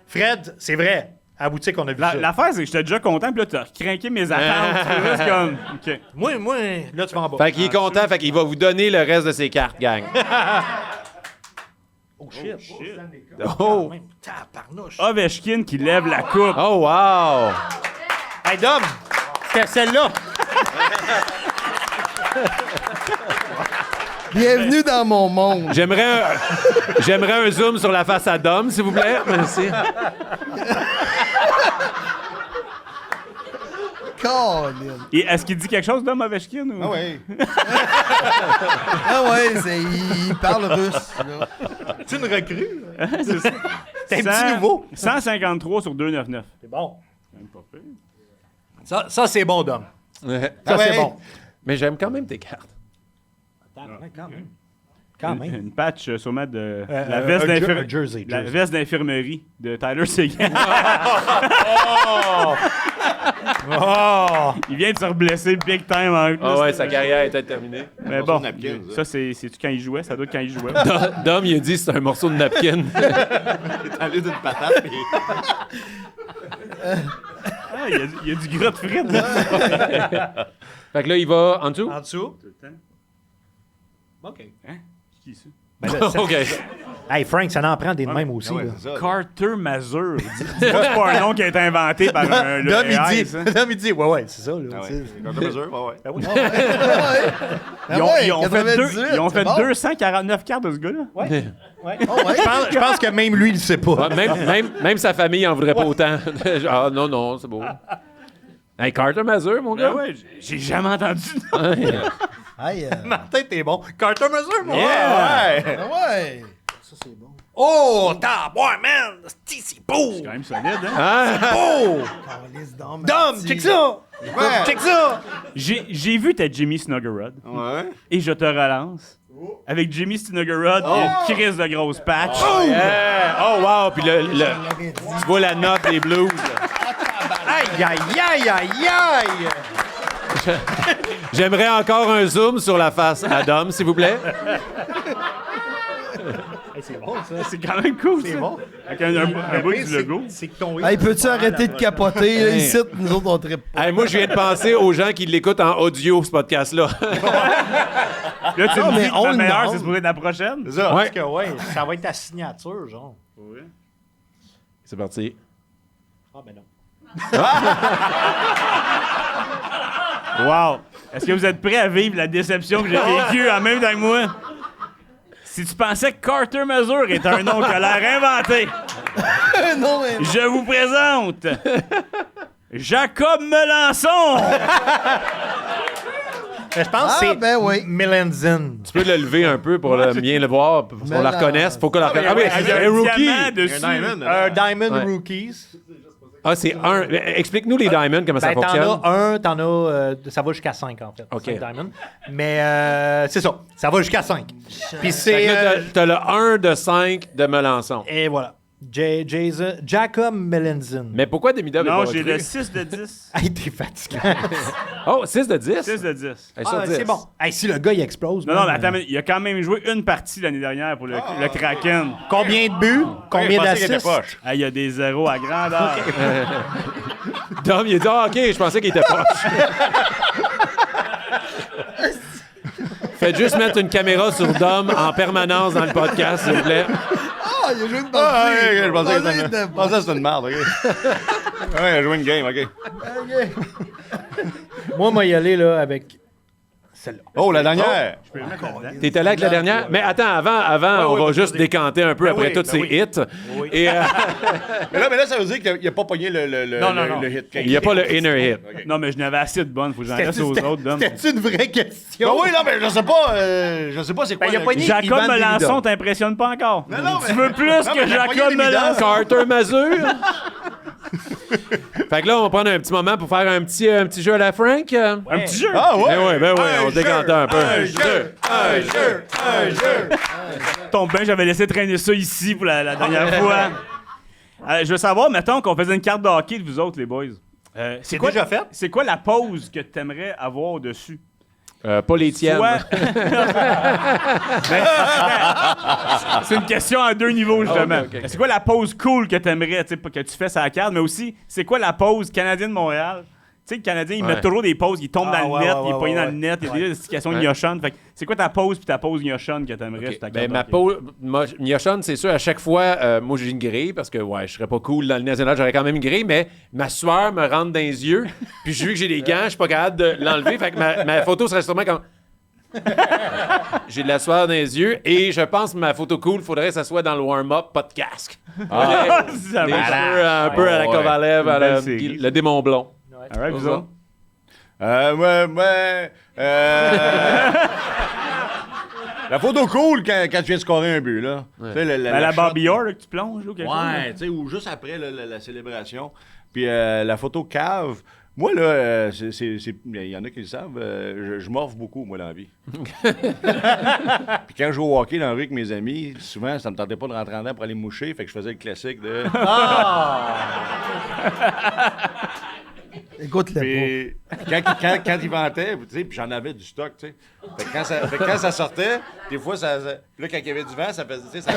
Fred, c'est vrai, à la boutique, on a vu ça. L'affaire, c'est que j'étais déjà content, puis là, t'as craqué mes attentes. Tu vois, c'est comme. OK. Moi, là, tu vas en bas. Fait qu'il est content, fait qu'il va vous donner le reste de ses cartes, gang. Oh, shit. Oh! Même, tabarnouche. Ovechkin qui lève la coupe. Oh, wow! Hey, Dom, c'était celle-là. Bienvenue dans mon monde. J'aimerais un zoom sur la face à Dom, s'il vous plaît. Merci. Colin. Et est-ce qu'il dit quelque chose d'homme Ovechkin? Ou... Ah ouais. Ah ouais, il parle russe. Là. C'est une recrue. c'est ça. C'est un petit nouveau. 153 sur 2,99. C'est bon. Même pas pire. Ça c'est bon, Dom. Ouais. Ça, Ah ouais. c'est bon. Mais j'aime quand même tes cartes. Quand même. Quand même. Une patch sûrement de la un veste un jersey. la veste d'infirmerie de Tyler Seguin. Oh! Il vient de se reblesser big time en Ah ouais, sa carrière est terminée. Mais Morceau bon, de napkin, ça. ça c'est-tu quand il jouait? Ça doit être quand il jouait. Dom, il a dit que c'est un morceau de napkin. T'as l'air d'une patate. Puis... Ah, il y a du gras de frites. là. Fait que là, il va en dessous? En dessous? Tout le temps. OK. Hein? Qui ça? Ben là, OK. Hey, Frank, ça en prend des de même aussi. Ah ouais, là. c'est ça. Carter Mazur. C'est pas un nom qui a été inventé par le Dom, AI, il ça. dit, Dom, il dit, ouais, c'est ça. Là, Ah tu sais. ouais. Quand t'as mesure, ouais. Ben oui. Ils ont fait, 98, ils ont c'est fait bon. 249 cartes de ce gars-là. Ouais. Ouais. Oh, ouais. Je pense que même lui, il le sait pas. Ouais, même sa famille en voudrait pas autant. Ah non, c'est beau. Hey, Carter Mazur, mon gars. Ben ouais, j'ai jamais entendu. Aïe, Martin, t'es bon. Carter Mazur, moi. Yeah! Ouais. ouais. Oh, taboire, man. C'est beau. C'est quand même solide, hein? Oh! Calice d'homme, Dom, petit. check ça. Check ça. J'ai vu ta Jimmy Snuggerud Ouais. et je te relance avec Jimmy Snuggerud et une crise de grosse patch. Yeah. Oh, wow. Puis tu vois la note des blues. Aïe, aïe, aïe, aïe, aïe. J'aimerais encore un zoom sur la face à Dom, s'il vous plaît. Hey, c'est bon, ça. C'est quand même cool, C'est ça. bon. Avec un bout du logo. C'est que ton Hey, peux-tu arrêter de capoter? Là, ici, nous autres, on trippe. Hey, moi, je viens de penser aux gens qui l'écoutent en audio, ce podcast-là. Là, tu Non, me mais dis que on la le meilleure, demande. c'est supposé être la prochaine. C'est ça. Ouais. que, ouais, ça va être ta signature, genre. C'est parti. Ah, ben non. Wow! Est-ce que vous êtes prêts à vivre la déception que j'ai vécue en même temps que moi? Si tu pensais que Carter Mazur était un nom qui a l'air inventé, Non, mais... je vous présente Jacob Melançon! Je pense Ah, que c'est ben oui. Melanzin. Tu peux le lever un peu pour bien le voir, pour qu'on la reconnaisse. Faut qu'on la reconnaisse. Ah oui, Avec c'est un un rookie. diamant dessus. Un diamond. Un Diamond Ouais. Rookies. Ah, c'est un. Explique-nous les diamonds, comment ça Ben, fonctionne. t'en as ça va jusqu'à 5 en fait. OK. 5 diamonds. Mais c'est ça va jusqu'à 5. Puis Fait c'est. que là, t'as le 1 de 5 de Melançon. Et voilà. Jacob Melanzin. Mais pourquoi Demi-Dub est Non, pas j'ai recru? le 6 de 10. Hey, t'es fatiguant. Oh, 6 de 10? 6 de 10. Hey, sur Ah, 10. c'est bon. Hey, si le gars il explose. Non, non, mais man, attends, mais il a quand même joué une partie l'année dernière pour le Kraken. Combien de buts? Combien je pensais qu'il était d'assists? poche. Ah, il y a des zéros à grandeur. Dom, il a dit, ah, OK, je pensais qu'il était proche. Faites juste mettre une caméra sur Dom en permanence dans le podcast, s'il vous plaît. Ah, il a joué une Ah, partie. ouais, je pensais que Ah, c'était il était je pensais que c'était une merde, OK? Ouais, il a joué une game, OK. Moi, moi, y aller là avec Celle-là. Oh, la dernière! Je peux le mettre là-dedans. T'es allé avec la dernière? Mais attends, avant on va oui, juste vas-y. décanter un peu Ben après oui, tous ben ces oui. hits. Oui. Et Mais là, ça veut dire qu'il n'a pas pogné le hit. il n'y a pas le inner hit. OK. Non, mais je n'avais assez de bonnes. Faut que j'en reste aux autres, Dom. C'était une vraie question. Ben oui, non, mais je sais pas c'est quoi. Ben, il a pogné- Jacob Ivan Melançon Demidov. t'impressionne pas encore. Non, mais- Tu veux plus Non, que mais j'ai Jacob pogné Demidov. Melançon? Carter Mazur. Fait que là, on va prendre un petit moment pour faire un petit jeu à la Frank. Un petit jeu. Ah ouais? Ben oui, on décante un peu. Un jeu! Tombe bien, j'avais laissé traîner ça ici pour la dernière fois. Je veux savoir, mettons qu'on faisait une carte de hockey de vous autres, les boys. C'est déjà fait? C'est quoi la pause que tu aimerais avoir dessus? Pas les tiennes. Soit- C'est une question à deux niveaux, justement. ok. C'est quoi la pause cool que tu aimerais, que tu fais sur la carte, mais aussi, c'est quoi la pause Canadien de Montréal? Tu sais, le Canadien, ils Ouais. mettent toujours des pauses, ils tombent Ah, dans le ouais, net, ouais, il est ouais, pogné dans ouais. le net, il y a Ouais. des situations Ouais. gnochonnes. Fait que c'est quoi ta pause puis ta pause gnochonne que tu aimerais sur ta carte? Ben, de ma hockey? pause, Miochonne, c'est sûr, à chaque fois, moi, j'ai une grille parce que, ouais, je serais pas cool dans le national, j'aurais quand même une grille, mais ma sueur me rentre dans les yeux, puis vu que j'ai des gants, je suis pas capable de l'enlever, fait que ma photo serait sûrement comme. J'ai de la sueur dans les yeux, et je pense que ma photo cool, faudrait que ça soit dans le warm-up, pas de casque. Ça Les marche. cheveux un peu à la Ouais. Kovalev, à Une belle la- série. le démon blond. All right, vous autres? La photo cool quand tu viens de scorer un but, là. Tu sais, La shot- Barbie Orr, là, que tu plonges ou quelque chose? Ouais, tu sais, ou juste après la célébration. Puis la photo cave. Moi, là, il y en a qui le savent, je morve beaucoup, moi, dans la vie. Puis quand je joue au hockey dans la rue avec mes amis, souvent, ça me tentait pas de rentrer en dedans pour aller me moucher, fait que je faisais le classique de... Écoute-le Puis quand ils vantaient, tu sais, puis j'en avais du stock, tu sais. Fait que quand ça sortait, des fois, puis là, quand il y avait du vent, ça faisait, tu sais,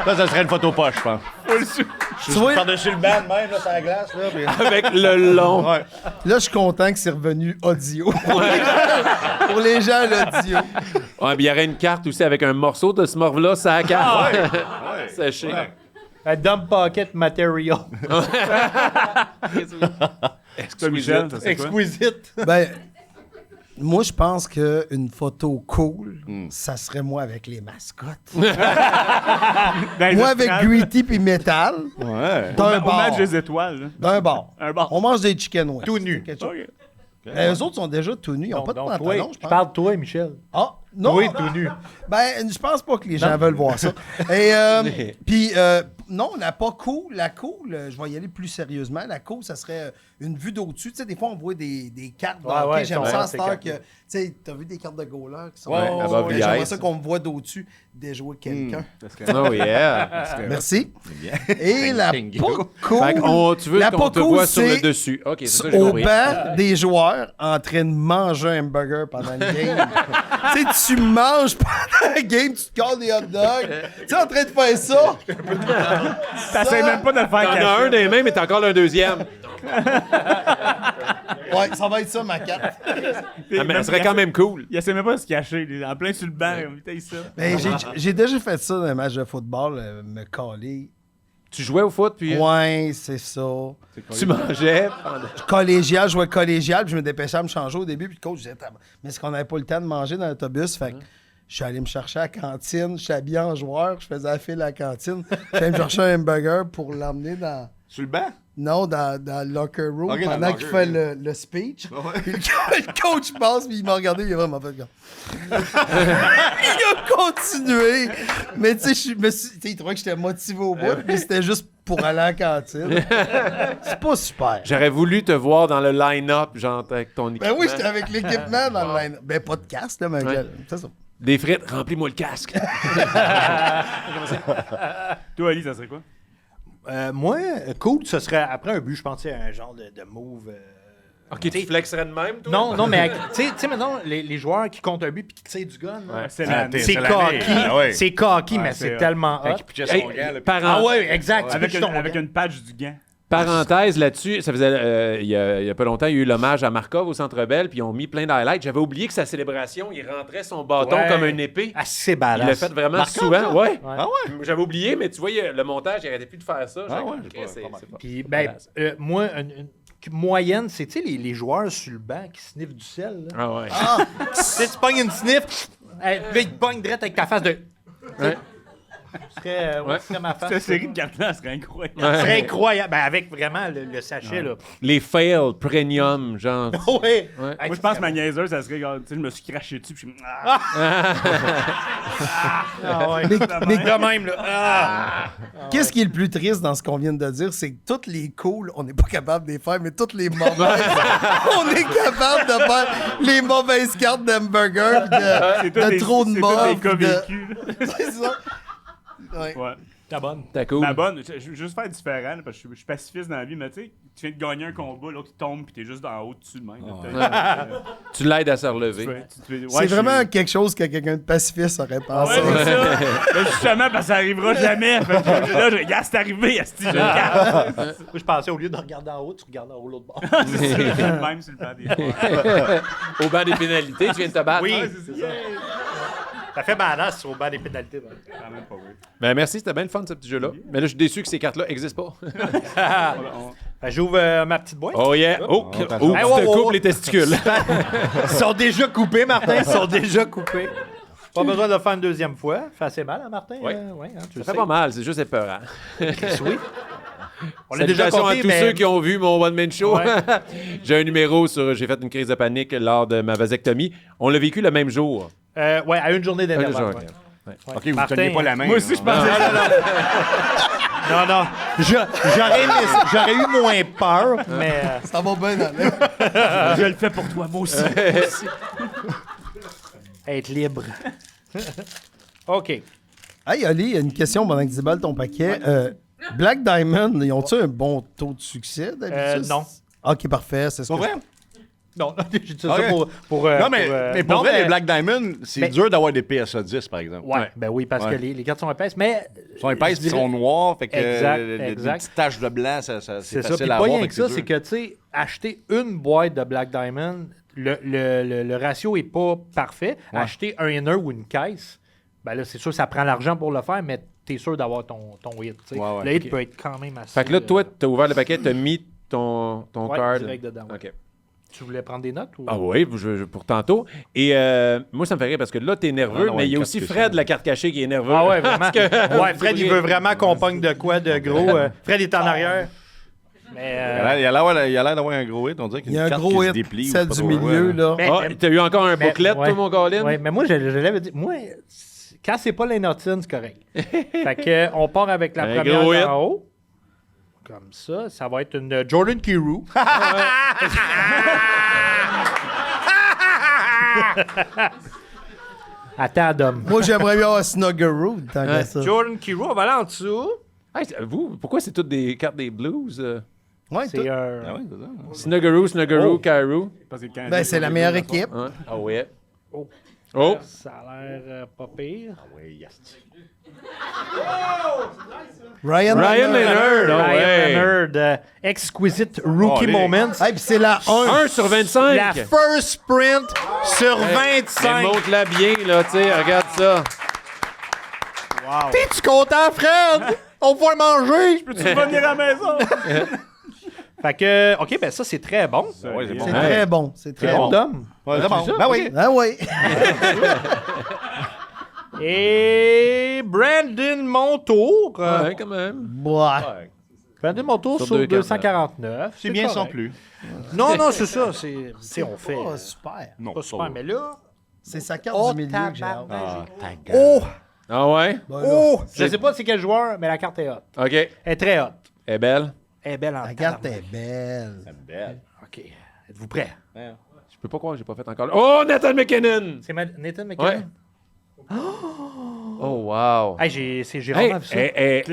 ça serait une photo poche, je pense. Je suis par-dessus le banc de même, là, sur la glace, là. puis- Avec le long. Ouais. Là, je suis content que c'est revenu audio. Pour les gens, l'audio. Ouais, puis il y aurait une carte aussi avec un morceau de ce morve-là, ça carte. Ouais. Séché. Un dump pocket material. Toi, Michel, ça, c'est quoi? Exquisite. Ben, moi, je pense qu'une photo cool, ça serait moi avec les mascottes. Dans les Moi avec estrades, Greedy puis Metal, Ouais. d'un au bar. match des étoiles. là. D'un bar. Un bar. On mange des chicken wings. Tout nu. C'est quelque chose. OK. Eux autres sont déjà tout nus. Ils n'ont pas de Donc, pantalon, toi, je je pense. parle de toi, Michel. Ah, non. Oui, tout nu. Ben, je pense pas que les gens veulent voir ça. Et, puis, non, la pas cool, la cool, je vais y aller plus sérieusement. La cool, ça serait une vue d'au-dessus. Tu sais, des fois, on voit des cartes de Ouais, hockey. ouais, J'aime ouais, ça à ces cette heure cartes-là. que, tu sais, t'as vu des cartes de goaler qui sont... Ouais, above the J'aimerais ice. ça qu'on me voit d'au-dessus déjouer quelqu'un. Oh yeah. Merci. Et la Thank pas you. cool... Fait qu'on, tu veux la qu'on pas te cool, voit sur le c'est dessus. OK, c'est ça, j'ai au compris. banc des joueurs en train de manger un hamburger pendant le game. Tu sais, tu manges pendant le game, tu te colles des hot dogs. Tu sais, en train de faire ça. T'essayes même pas de le faire T'en as un cacher. des mêmes, mais t'as encore un deuxième. Ouais, ça va être ça, ma carte. Ah, mais ça serait quand même cool. Il essaie même pas de se cacher. Il est en plein sur le banc. Putain, ça. Ben, j'ai déjà fait ça dans un match de football, me caler. Tu jouais au foot, puis Ouais, c'est ça. tu mangeais. pendant- Collégial, je jouais collégial, puis je me dépêchais à me changer au début, puis le coach disait, mais est-ce qu'on n'avait pas le temps de manger dans l'autobus? Fait que je suis allé me chercher à la cantine, je suis habillé en joueur, je faisais la file à la cantine, je suis allé me chercher un hamburger pour l'emmener dans... Sur le banc? Non, dans le locker room, Ok, dans pendant le qu'il locker, fait le speech. Puis le coach passe, puis il m'a regardé, il a vraiment fait comme... Il a continué. Mais tu sais, il trouvait que j'étais motivé au bout, mais c'était juste pour aller à la cantine. C'est pas super. J'aurais voulu te voir dans le line-up, genre, avec ton équipement. Ben oui, j'étais avec l'équipement dans le line. Ben pas de casque, là, mais c'est ça. Des frites, remplis-moi le casque. Toi, Ali, ça serait quoi? Moi, cool, ce serait après un but, je pensais à un genre de move. OK, tu flexerais de même, toi? Non, mais tu sais, maintenant, les joueurs qui comptent un but puis qui tirent du gun, là, C'est Ah, l'année. c'est c'est l'année. cocky, Ah ouais. c'est cocky, mais c'est c'est vrai. tellement Quand hot. il pitchait son Hey, gant, là, parent- Ah ouais, exact. Avec, tu une, pitches ton avec gant. une patch du gant. Parenthèse là-dessus, ça faisait il y a pas longtemps, il y a eu l'hommage à Markov au Centre Bell, puis ils ont mis plein d'highlights. J'avais oublié que sa célébration, il rentrait son bâton Ouais. comme une épée. Ah, c'est Il badass. l'a fait vraiment Markov, souvent. ça? Ouais. Ah ouais? J'avais oublié, mais tu vois, le montage, il arrêtait plus de faire ça. Ah J'ai- ouais, Ok, c'est pas- c'est pas- Puis, ben, moi, moyenne, c'est les joueurs sur le banc qui sniffent du sel. Là. Ah ouais. Tu sais, tu pognes une sniff, là, ils te pognent direct avec ta face de. Ouais. Ce serait ma face. Cette série de cartes-là serait incroyable. Ce serait incroyable. Ben, avec vraiment le sachet, là. Les fails premium, genre. Ouais. Ouais. Moi, je pense que ma niaiseuse, ça serait, tu sais, je me suis craché dessus, puis je suis... Ah! Ah ouais. Mais- mais- De même, là. Ah. Qu'est-ce qui est le plus triste dans ce qu'on vient de dire, c'est que toutes les cools, on n'est pas capable de les faire, mais toutes les mauvaises, on est capable de faire les mauvaises cartes d'hamburger, de trop de C'est tous morts. des cas vécus, là. C'est ça. Ouais. Ouais. La bonne. T'as cool. Ma bonne, je veux juste faire différent, là, parce que je suis pacifiste dans la vie, mais tu sais, tu viens de gagner un combat, l'autre il tombe, puis t'es juste en haut dessus de même. Tu l'aides à se relever. C'est vraiment quelque chose que quelqu'un de pacifiste aurait pensé. Ouais, c'est ça. Mais justement, parce que ça arrivera jamais. Fait que là, regarde, c'est arrivé, asti, je le garde. Moi, je pensais, au lieu de regarder en haut, tu regardes en haut l'autre bord. C'est ça, je le même sur le plan des joueurs. Au banc des pénalités, tu viens de te battre. Oui, Ouais, c'est ça. Ça fait badass au banc des pénalités. Ben. Quand même pas vrai. Ben merci, c'était bien le fun ce petit jeu-là. Mais là, je suis déçu que ces cartes-là n'existent pas. Ben, j'ouvre ma petite boîte. Oh yeah! Oh, tu Hey, te wow, coupes wow. les testicules. Ils sont déjà coupés, Martin. Ils sont déjà coupés. Pas besoin de le faire une deuxième fois. Fait assez mal, hein, Martin? Oui. Ouais, hein, tu le Ça sais. fait pas mal, c'est juste épeurant. Oui. On l'a déjà Salutations compté, à tous mais... ceux qui ont vu mon one-man show. Ouais. J'ai un numéro sur J'ai fait une crise de panique lors de ma vasectomie. On l'a vécu le même jour. Ouais, à une journée d'intervalle. jour, ouais. ok. Ouais. OK, vous Martin, teniez pas la main. Moi aussi, je là. pensais. Non. J'aurais eu moins peur, mais... Ça va bien aller. Je le fais pour toi, moi aussi. être libre. OK. Hey, Ali, il y a une question pendant que tu déballes ton paquet. Black Diamond, ils ont-tu un bon taux de succès d'habitude? Non. OK, parfait. C'est ce Pas que vrai? Non, j'ai dit ça Ok. pour Non, mais pour vrai, les Black Diamond, c'est mais- dur d'avoir des PSA 10, par exemple. Ouais, ben oui, parce Ouais. que les cartes sont épaisses, mais... Ils sont épaisses, je ils dirais- sont noirs, fait que Exact, les exact. petites taches de blanc, c'est C'est facile ça. Puis à pas avoir. rien fait que ça, dur. c'est que, tu sais, acheter une boîte de Black Diamond, le ratio est pas parfait. Ouais. Acheter un inner ou une caisse, ben là, c'est sûr, ça prend l'argent pour le faire, mais t'es sûr d'avoir ton hit. Tu sais. Ouais, ouais. Le hit Ok. peut être quand même assez... Fait que là, toi, t'as ouvert le paquet, t'as mis ton ouais, card. direct dedans. ouais. OK. Tu voulais prendre des notes? Ou... Ah oui, pour tantôt. Et moi, ça me fait rire parce que là, t'es nerveux, Ah, non, mais il y a une aussi carte Fred, cachée. la carte cachée, qui est nerveux. Ah ouais, vraiment. Parce que- Ouais, Fred, il veut vraiment qu'on pogne de quoi de gros. Fred est en arrière. Mais... Il a l'air d'avoir un gros hit, on dirait qu'il Il y y a a une un carte gros qui se hit, déplie. ou celle je sais du pas trop milieu, quoi. là. Ah, t'as eu encore un Mais- booklet, ouais. toi, mon Colin? Ouais, mais moi, je l'avais dit. Moi, quand c'est pas l'Inertine, c'est correct. Fait que, on part avec la Un première gros hit. en haut. Comme ça. Ça va être une Jordan Kyrou. Attends, Dom. Moi, j'aimerais bien avoir Snuggeroo tant qu'à ça. Jordan Kyrou, on va aller en dessous. Hey, vous, pourquoi c'est toutes des cartes des Blues? Ouais, C'est tout. un... Ah ouais, c'est ça. Snuggeroo, Oh. Cairo. Parce que le Canadien, Ben, c'est la les meilleure deux, équipe. Hein? Ah ouais. Oh. Oh! Ça a l'air pas pire. Oui, yes. Ryan Ryan Leonard! Ah Ryan ouais. Leonard, exquisite rookie Oh, les- moments. Hey, puis c'est la 1. 1 sur 25! La first sprint sur Mais 25. montre-la bien, là, tu sais, regarde ça. T'es-tu content, Fred? On va manger. Peux-tu revenir à la maison? Fait que, OK, ben ça, c'est très bon. Ouais, c'est bon. C'est Ouais. très bon. C'est très bon. Dom. Ouais, c'est bon. ça? Ben oui. Ah oui. Et Brandon Montour. Ouais, quand même. Bah. Brandon Montour Sur sur 249. 249. C'est bien sans correct. plus. Non, c'est ça. C'est on fait. Oh, super. Non, Pas super, mais là... C'est sa carte Oh, du milieu que j'ai hâte. tabarnak. Ah, ta gueule. Oh! Ah ouais? Ben là, Oh! Je sais pas c'est quel joueur, mais la carte est hot. OK. Elle Elle est très hot. est belle. Elle est belle en La carte tabarnak. est belle. C'est belle. OK. Êtes-vous prêts? Je peux pas croire que j'ai pas fait encore. Oh, Nathan McKinnon! C'est Nathan McKinnon? Ouais. Oh, wow. Hey, j'ai Hey, vraiment vu ça. hey, Hey,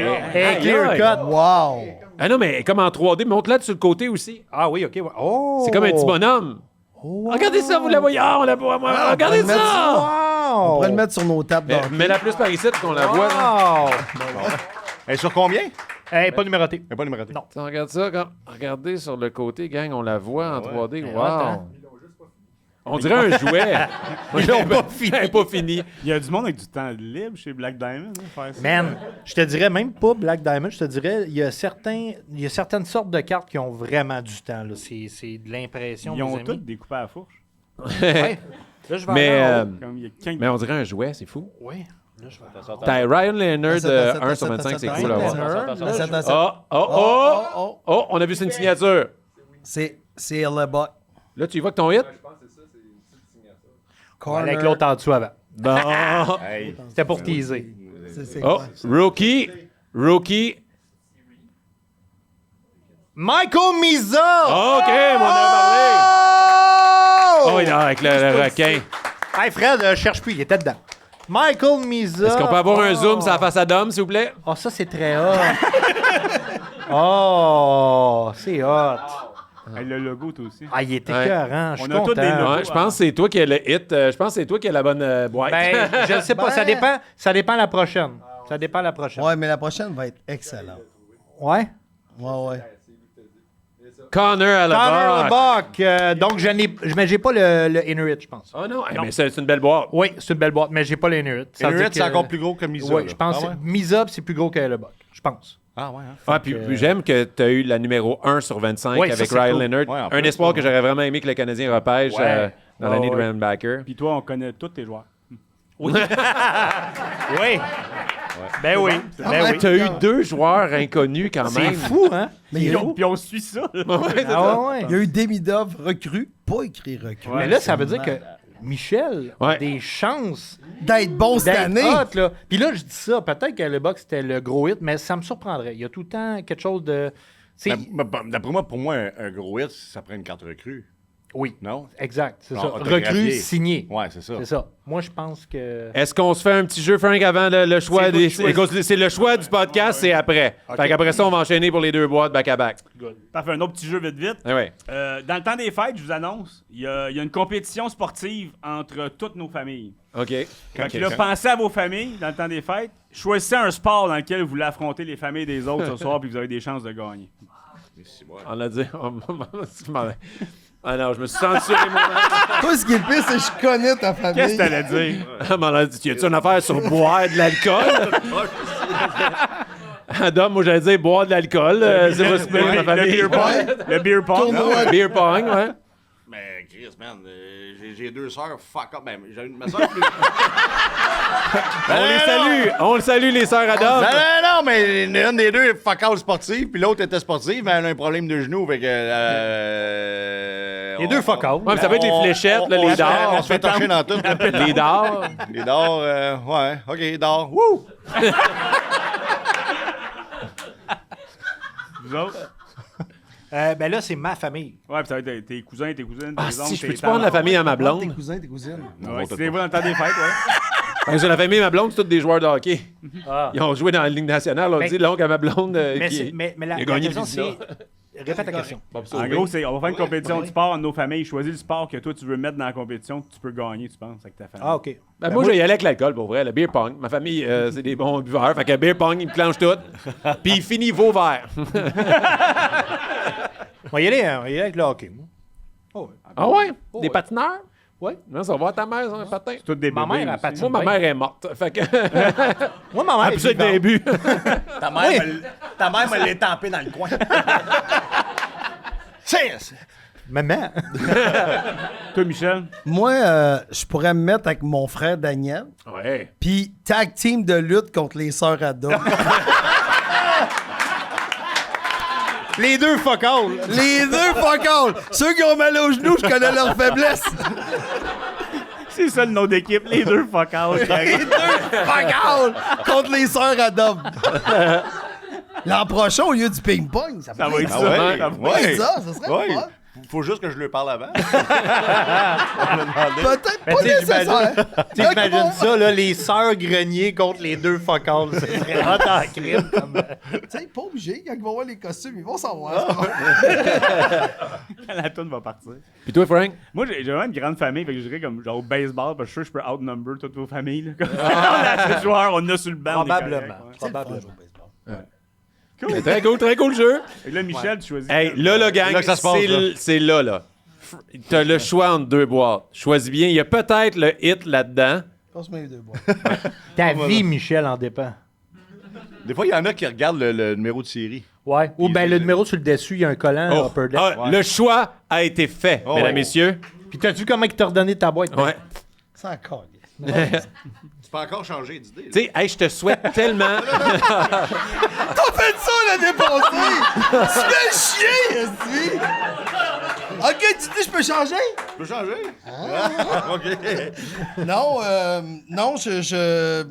clear aïe. cut. Wow. Ah non, mais comme en 3D, montre-la sur le côté aussi. Ah oui, OK. Ouais. Oh! C'est comme un petit bonhomme. Regardez ça, vous la voyez. Ah, on la voit, moi. Ah, Regardez on peut le mettre ça! Wow! On pourrait le mettre sur nos tables Mais, d'hockey. mets-la plus par ici pour qu'on la voit. là. Wow! Et sur combien? Hey, pas numéroté. Elle n'est pas numérotée. Non. Ça, regarde ça. Regardez sur le côté, gang, on la voit en 3D. Ouais, Wow. hot, hein? On dirait un jouet. Ils l'ont pas fini. Pas fini. Il y a du monde avec du temps libre chez Black Diamond. Hein, faire ça. Man, je te dirais même pas Black Diamond, je te dirais, il y a certaines sortes de cartes qui ont vraiment du temps. Là. C'est de l'impression. Ils ont mes tous amis. découpé à la fourche. Ouais. Là, je vais Mais, aller en haut. Comme il y a 15 mais on dirait un jouet, c'est fou. Oui. Là, je vais aller T'as Ryan Leonard Attends, 1 sur 25, c'est cool à en haut. voir. Attends. Oh, on a vu, c'est une signature. C'est le bot. Là, tu y vois que ton hit? Corner. Avec l'autre en dessous avant. Bon. Hey. C'était pour teaser. C'est Oh, quoi? rookie. Michael Miza! OK, on en a parlé. Oh, il est avec le requin. Hey Fred, cherche plus, il était dedans. Michael Miza. Est-ce qu'on peut avoir un zoom sur la face à Dom, s'il vous plaît? Oh, ça, c'est très hot. Oh, c'est hot. Hey, le logo, toi aussi. Ah, il est Ouais. écœurant. Je suis On a tous content. des logos. Ouais, je pense que c'est toi qui as le hit. Je pense que c'est toi qui as la bonne boîte. Ben, je sais pas, ça dépend. Ça dépend la prochaine. Ça dépend la prochaine. Ouais, mais la prochaine va être excellente. Ouais. Ouais. Connor à la Connor barre. LeBuck. Donc, mais j'ai pas le Inuit, je pense. Oh non, mais c'est une belle boîte. Oui, c'est une belle boîte, mais j'ai pas le Inuit. Ça veut Inuit, dire c'est que- encore plus gros que Misa. Oui, là. je pense Ah que ouais? Misa, c'est plus gros que LeBuck. Je pense. Ah ouais, hein? Ah, puis j'aime que tu as eu la numéro 1 sur 25 Ouais, ça, avec c'est Ryan cool. Leonard. Ouais, en un plus, espoir ouais. que j'aurais vraiment aimé que le Canadien repêche dans l'année de ouais. Ryan Backer. Puis toi, on connaît tous tes joueurs. Oui. Ben oui. Ben ouais. oui. Tu as eu 2 joueurs inconnus quand C'est même. fou, hein? Mais il y a eu, Puis on suit ça. Ah ouais. il y a eu Demidov recru, pas écrit recru. Mais là, ça veut dire que Michel a Ouais. des chances D'être bon cette d'être année. hot, là. Puis là, je dis ça, peut-être que le box c'était le gros hit, mais ça me surprendrait. Il y a tout le temps quelque chose de... tu sais, D'après moi, pour moi, un gros hit, ça prend une carte recrue. oui, Non? exact, c'est Non, ça. autographié. Recrue, signé. Ouais, c'est ça. C'est ça. Moi, je pense que... Est-ce qu'on se fait un petit jeu, Frank, avant le choix C'est des. toi qui Écoute, c'est le choix du podcast, c'est après. Fait qu'après ça, on va enchaîner pour les 2 boîtes back-à-back. Parfait, un autre petit jeu vite. Ah ouais. Dans le temps des fêtes, je vous annonce, il y a une compétition sportive entre toutes nos familles. OK. Fait que là, pensez à vos familles dans le temps des fêtes. Choisissez un sport dans lequel vous voulez affronter les familles des autres ce soir puis vous avez des chances de gagner. On a dit. Ah non, je me suis censuré moi-même. Toi, ce qui est le pire, c'est que je connais ta famille. Qu'est-ce que t'allais dire? On a dit, y a-tu une affaire sur boire de l'alcool? Adam, moi j'allais dire boire de l'alcool. C'est pas super, ma Le famille. beer pong. Le beer pong. Tournoi. Beer pong, ouais. Mais Chris, man, j'ai 2 sœurs, fuck up. Ben, j'ai ma sœur plus. On le salue, les sœurs Adam. Non, mais une des deux est fuck out sportive, puis l'autre était sportive, mais elle a un problème de genou, fait que. Les deux fuck out. Ouais, mais ça peut être les fléchettes, là, les On dards. se fait torcher dans tout. là. Les dards. Les dards, ouais, ok, dards. Wouh! Vous autres? Ben là, c'est ma famille. Ouais, puis ça va être tes cousins, tes cousines, Ah, tes oncles, si, je tes peux-tu prendre la tantes. famille à ma Tes blonde? cousins, tes cousines. Ouais, si c'est vous dans le temps des fêtes, ouais. Ben, sur la famille à ma blonde, c'est tous des joueurs de hockey. Ah. Ils ont joué dans la Ligue nationale. On Mais- dit l'oncle à ma blonde. Mais, qui- c'est- mais la il a gagné le question, Vizina. c'est... Répète la question. En gros, on va faire une compétition de sport entre nos familles. Choisis le sport que toi, tu veux mettre dans la compétition que tu peux gagner, tu penses, avec ta famille. Ah, OK. Ben, moi, je vais y aller avec l'alcool, pour vrai. Le beer pong. Ma famille, c'est des bons buveurs. Fait que beer pong, ils me clenchent tout. Puis il finit vos verres. On va y aller avec le hockey, moi. Oh, ouais. Ah ouais? Oh, Des ouais. patineurs? Ouais. Non, ça va voir ta mère, ça, un patin. Toutes des Ma bébés mère, elle aussi. patine. Moi, ma mère est morte. Fait que. Moi, ma mère Elle peut être début. Ta mère me l'a tampé dans le coin. Maman. Toi, Michel? Moi, je pourrais me mettre avec mon frère Daniel, Ouais. puis tag team de lutte contre les sœurs Adam. Les deux fuck out. Les deux fuck all. Ceux qui ont mal aux genoux, je connais leur faiblesse. C'est ça le nom d'équipe, les deux fuck out. Les deux fuck all contre les sœurs Adam. L'an prochain, au lieu du ping-pong, ça Ça va pourrait être être ça. ouais, Ça va- ça. Ça serait Ouais. fun. Faut juste que je lui parle avant. Peut-être Mais pas tu sais, nécessaire. T'imagines ça, là, les sœurs greniers contre les deux fuck out. Ça serait hot en crime. Comme... Tu sais, pas obligé. Quand ils vont voir les costumes, ils vont savoir. La toune va partir. Puis toi, Frank? Moi, j'ai vraiment une grande famille, fait que je dirais comme genre au baseball, parce que je suis sûr que je peux outnumber toutes vos familles. Là. Comme- on a assez de joueurs, on en a sur le banc. on est Probablement. correct, ouais. Probablement. Très cool le jeu. Et là, Michel, tu choisis. Hey, là, gang, là que ça se passe, c'est là. t'as le choix entre 2 boîtes. Choisis bien. Il y a peut-être le hit là-dedans. Passe-moi les 2 boîtes. Ta vie, Michel, en dépend. Des fois, il y en a qui regardent le numéro de série. Ouais. Ou bien le numéro sur le dessus, il y a un collant. Oh. Upper Deck. Ah, le choix a été fait, Oh. mesdames, messieurs. Puis t'as vu comment il t'a redonné ta boîte? Ouais. C'est encore. Tu peux encore changer d'idée. Tu sais, hey, je te souhaite tellement. T'as fait ça l'année passée! Tu fais chier, esti! Ok, tu dis, je peux changer? Tu peux changer? OK. Non, non, je...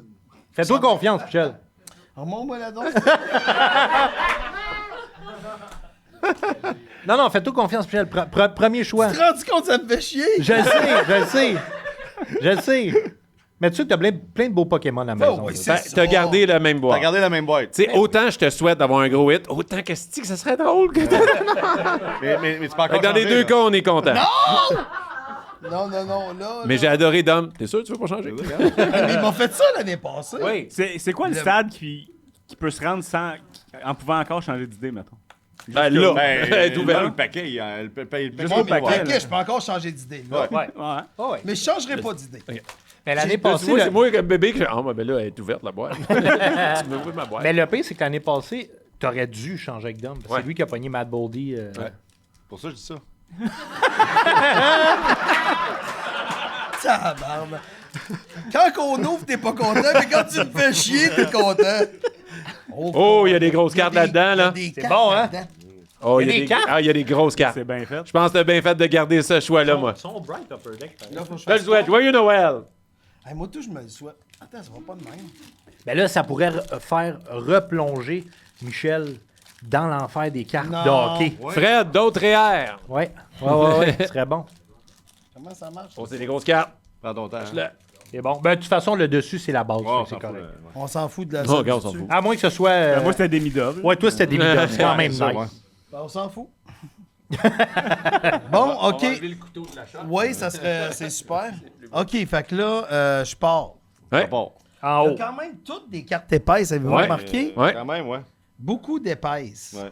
Fais-toi confiance, Michel. Remonte-moi la donc. Non, fais-toi confiance, Michel. Premier choix. Tu te rends compte, ça me fait chier? Je le sais. Mais tu sais que t'as plein de beaux Pokémon à la maison. oui, là. c'est ça. T'as gardé la même T'as boîte. gardé la même boîte. Tu sais, autant je te souhaite d'avoir un gros hit, autant que ça serait drôle que Mais tu peux encore Fait que dans les changer, deux là. cas, on est content. Non, là... Mais j'ai adoré Dom. T'es sûr que tu veux pas changer? Mais ils m'ont fait ça l'année passée. Oui. C'est quoi le stade qui peut se rendre en pouvant encore changer d'idée, mettons? Ben là, Ben, elle est ouverte. là, le paquet, le paquet. Juste Ouais, au mais paquet, ok, là. je peux encore changer d'idée. là. Ouais. Ouais. Ouais. Mais je changerai pas d'idée. Mais l'année C'est passée, moi, c'est moi comme bébé que ah, ben là, elle est ouverte la boîte. Tu veux ouvrir ma boîte? mais le pire, c'est que l'année passée, t'aurais dû changer avec Dom. Ouais. C'est lui qui a pogné Matt Boldy. Pour ça, je dis ça. Tabarnak. Quand on ouvre, t'es pas content, mais quand tu me fais chier, t'es content. Oh, il y a des grosses cartes là-dedans, là. C'est bon, hein? Oh, Il y a des cartes? Ah, il y a des grosses cartes. C'est bien fait. Je pense que t'as bien fait de garder ce choix-là, moi. Ils sont bright Upper Deck. par exemple. Là, faut que Je te le fasse souhaite. quoi? Joyeux Noël! Hey, moi, tout, je me le souhaite. Attends, ça va pas de même. Ben là, ça pourrait faire replonger Michel dans l'enfer des cartes Non. de hockey. Fred, d'autres RR. Ouais, ce serait bon. Comment ça marche? Oh, c'est des grosses cartes. Prends ton temps. hein. Là. C'est bon. Ben, de toute façon, le dessus, c'est la base. Oh, fait que c'est on s'en fout, correct. ouais. On s'en fout de la Oh, zone regarde, on s'en dessus. fout. À moins que ce soit. Moi, c'était des mid-off. Ouais, toi, c'était des midofs. C'est quand même C'est ça, nice. ouais. Ben, on s'en fout. Bon, OK. le couteau de la chatte. Oui, ça serait... C'est super. OK, fait que là, je pars. Ouais. Ça part. En Il y haut. a quand même toutes des cartes épaisses, avez-vous Ouais. remarqué? Ouais. Quand même, ouais. Beaucoup d'épaisses. Ouais.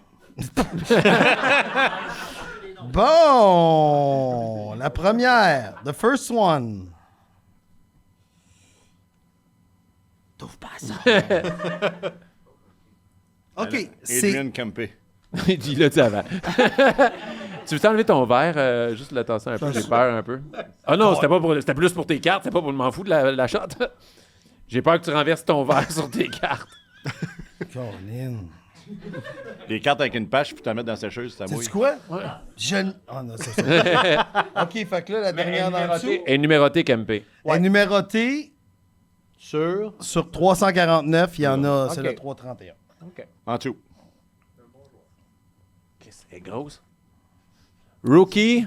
Bon, la première, the first one. T'ouvres pas ça. OK, c'est... Adrian Campé. Il l'a dit avant. Tu veux t'enlever ton verre, juste le tasser un peu, j'ai peur un peu. Ah non, c'était plus pour tes cartes, c'était pas pour m'en foutre la shot. J'ai peur que tu renverses ton verre sur tes cartes. Colin. Les cartes avec une pâche, puis tu la mettre dans la sécheuse, ça mouille. Sais-tu quoi? Je... Ah non, c'est ça. OK, fait que là, la dernière dans le dessous Et numéroté Campé. est numérotée Sur. sur 349. Il y en a, c'est OK. le 331. OK. En dessous. C'est grosse. Rookie.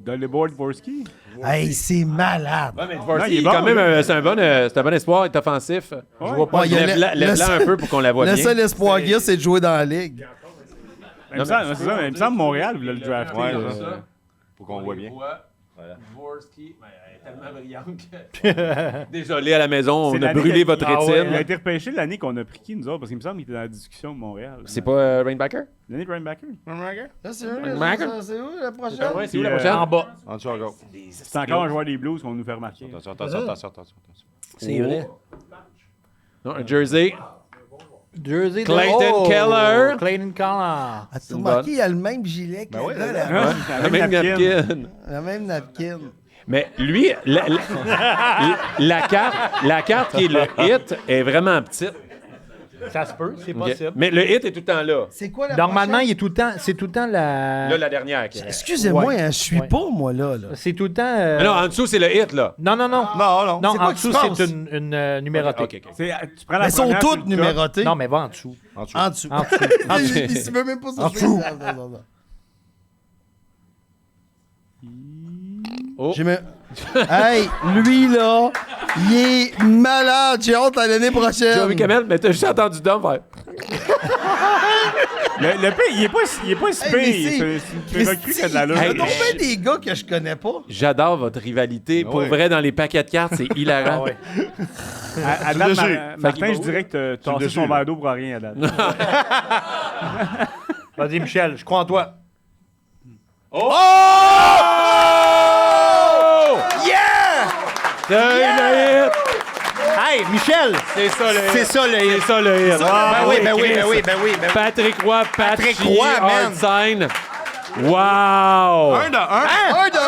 Dollyboard Dvorsky? Hey, c'est malade. Ouais, mais Non, Dvorsky, il est bon, quand même, lui. c'est un bon espoir, il est offensif. Je vois pas. Ouais, il y a Lève-la un peu pour qu'on la voit le bien. seul espoir qu'il y a, c'est de jouer dans la ligue. Il me semble, c'est ça, mais il me semble Montréal voulait le drafter. Ouais, là. c'est ça. Pour qu'on voit bien. Dvorsky, elle est tellement brillante que... Désolé à la maison, C'est on a l'année brûlé que- votre Ah ouais, rétine. il a été repêché l'année qu'on a pris qui, nous autres, parce qu'il me semble qu'il était dans la discussion de Montréal. C'est pas Rainbacker? L'année de Rainbacker? Là, c'est Mac? c'est où la prochaine? Ouais, c'est où la Puis, prochaine? En bas. En dessous encore. C'est encore un joueur des Blues qu'on nous fait remarquer. Attention. C'est vrai. Non, un jersey. Jersey de- Clayton Keller. Clayton Keller. As-tu remarqué, il a le même gilet que ouais, là, là, la- La même napkin. la même napkin. Mais lui, la carte qui est le hit est vraiment petite. Ça se peut, c'est Ok. possible. Mais le hit est tout le temps là. C'est quoi la Normalement, prochaine? il est tout le temps. C'est tout le temps la. Là, la dernière. qui est- Excusez-moi, Ouais. hein, je suis Ouais. pas, moi, là. C'est tout le temps. Ah non, en dessous, c'est le hit, là. Non. Non, non. Non, C'est quoi en que dessous, tu penses? c'est une numérotée. OK. Tu prends la Mais elles sont première sur toutes le top. numérotées. Non, mais va en dessous. En dessous. En dessous. En dessous. En dessous. Il se veut même pas En ça. dessous. Oh. J'ai mis- Hey, lui, là, il est malade. J'ai hâte à l'année prochaine. Joey Kamel, mais t'as juste entendu Dom faire. Le pire, il est pas si Hey, mais pire. C'est une recrue qui a de l'allure. Il y a Hey, donc bien des gars que je connais pas. J'adore votre rivalité. Pour Ouais. vrai, dans les paquets de cartes, c'est hilarant. À date, dessus. Martin, je dirais que t'as tassé dessus, son là. verre d'eau pour rien à date. Vas-y, Michel, je crois en toi. Oh! Yeah! C'est le hit! Hey, Michel! C'est ça le hit! C'est ça, le hit. C'est ça le hit! Ben oui, ben oui, Chris. ben oui, ben oui, ben oui. Patrick Roy, Patrick Patchy, Roy, man. Hard Sign. Wow! 1 de 1. 1 de 1!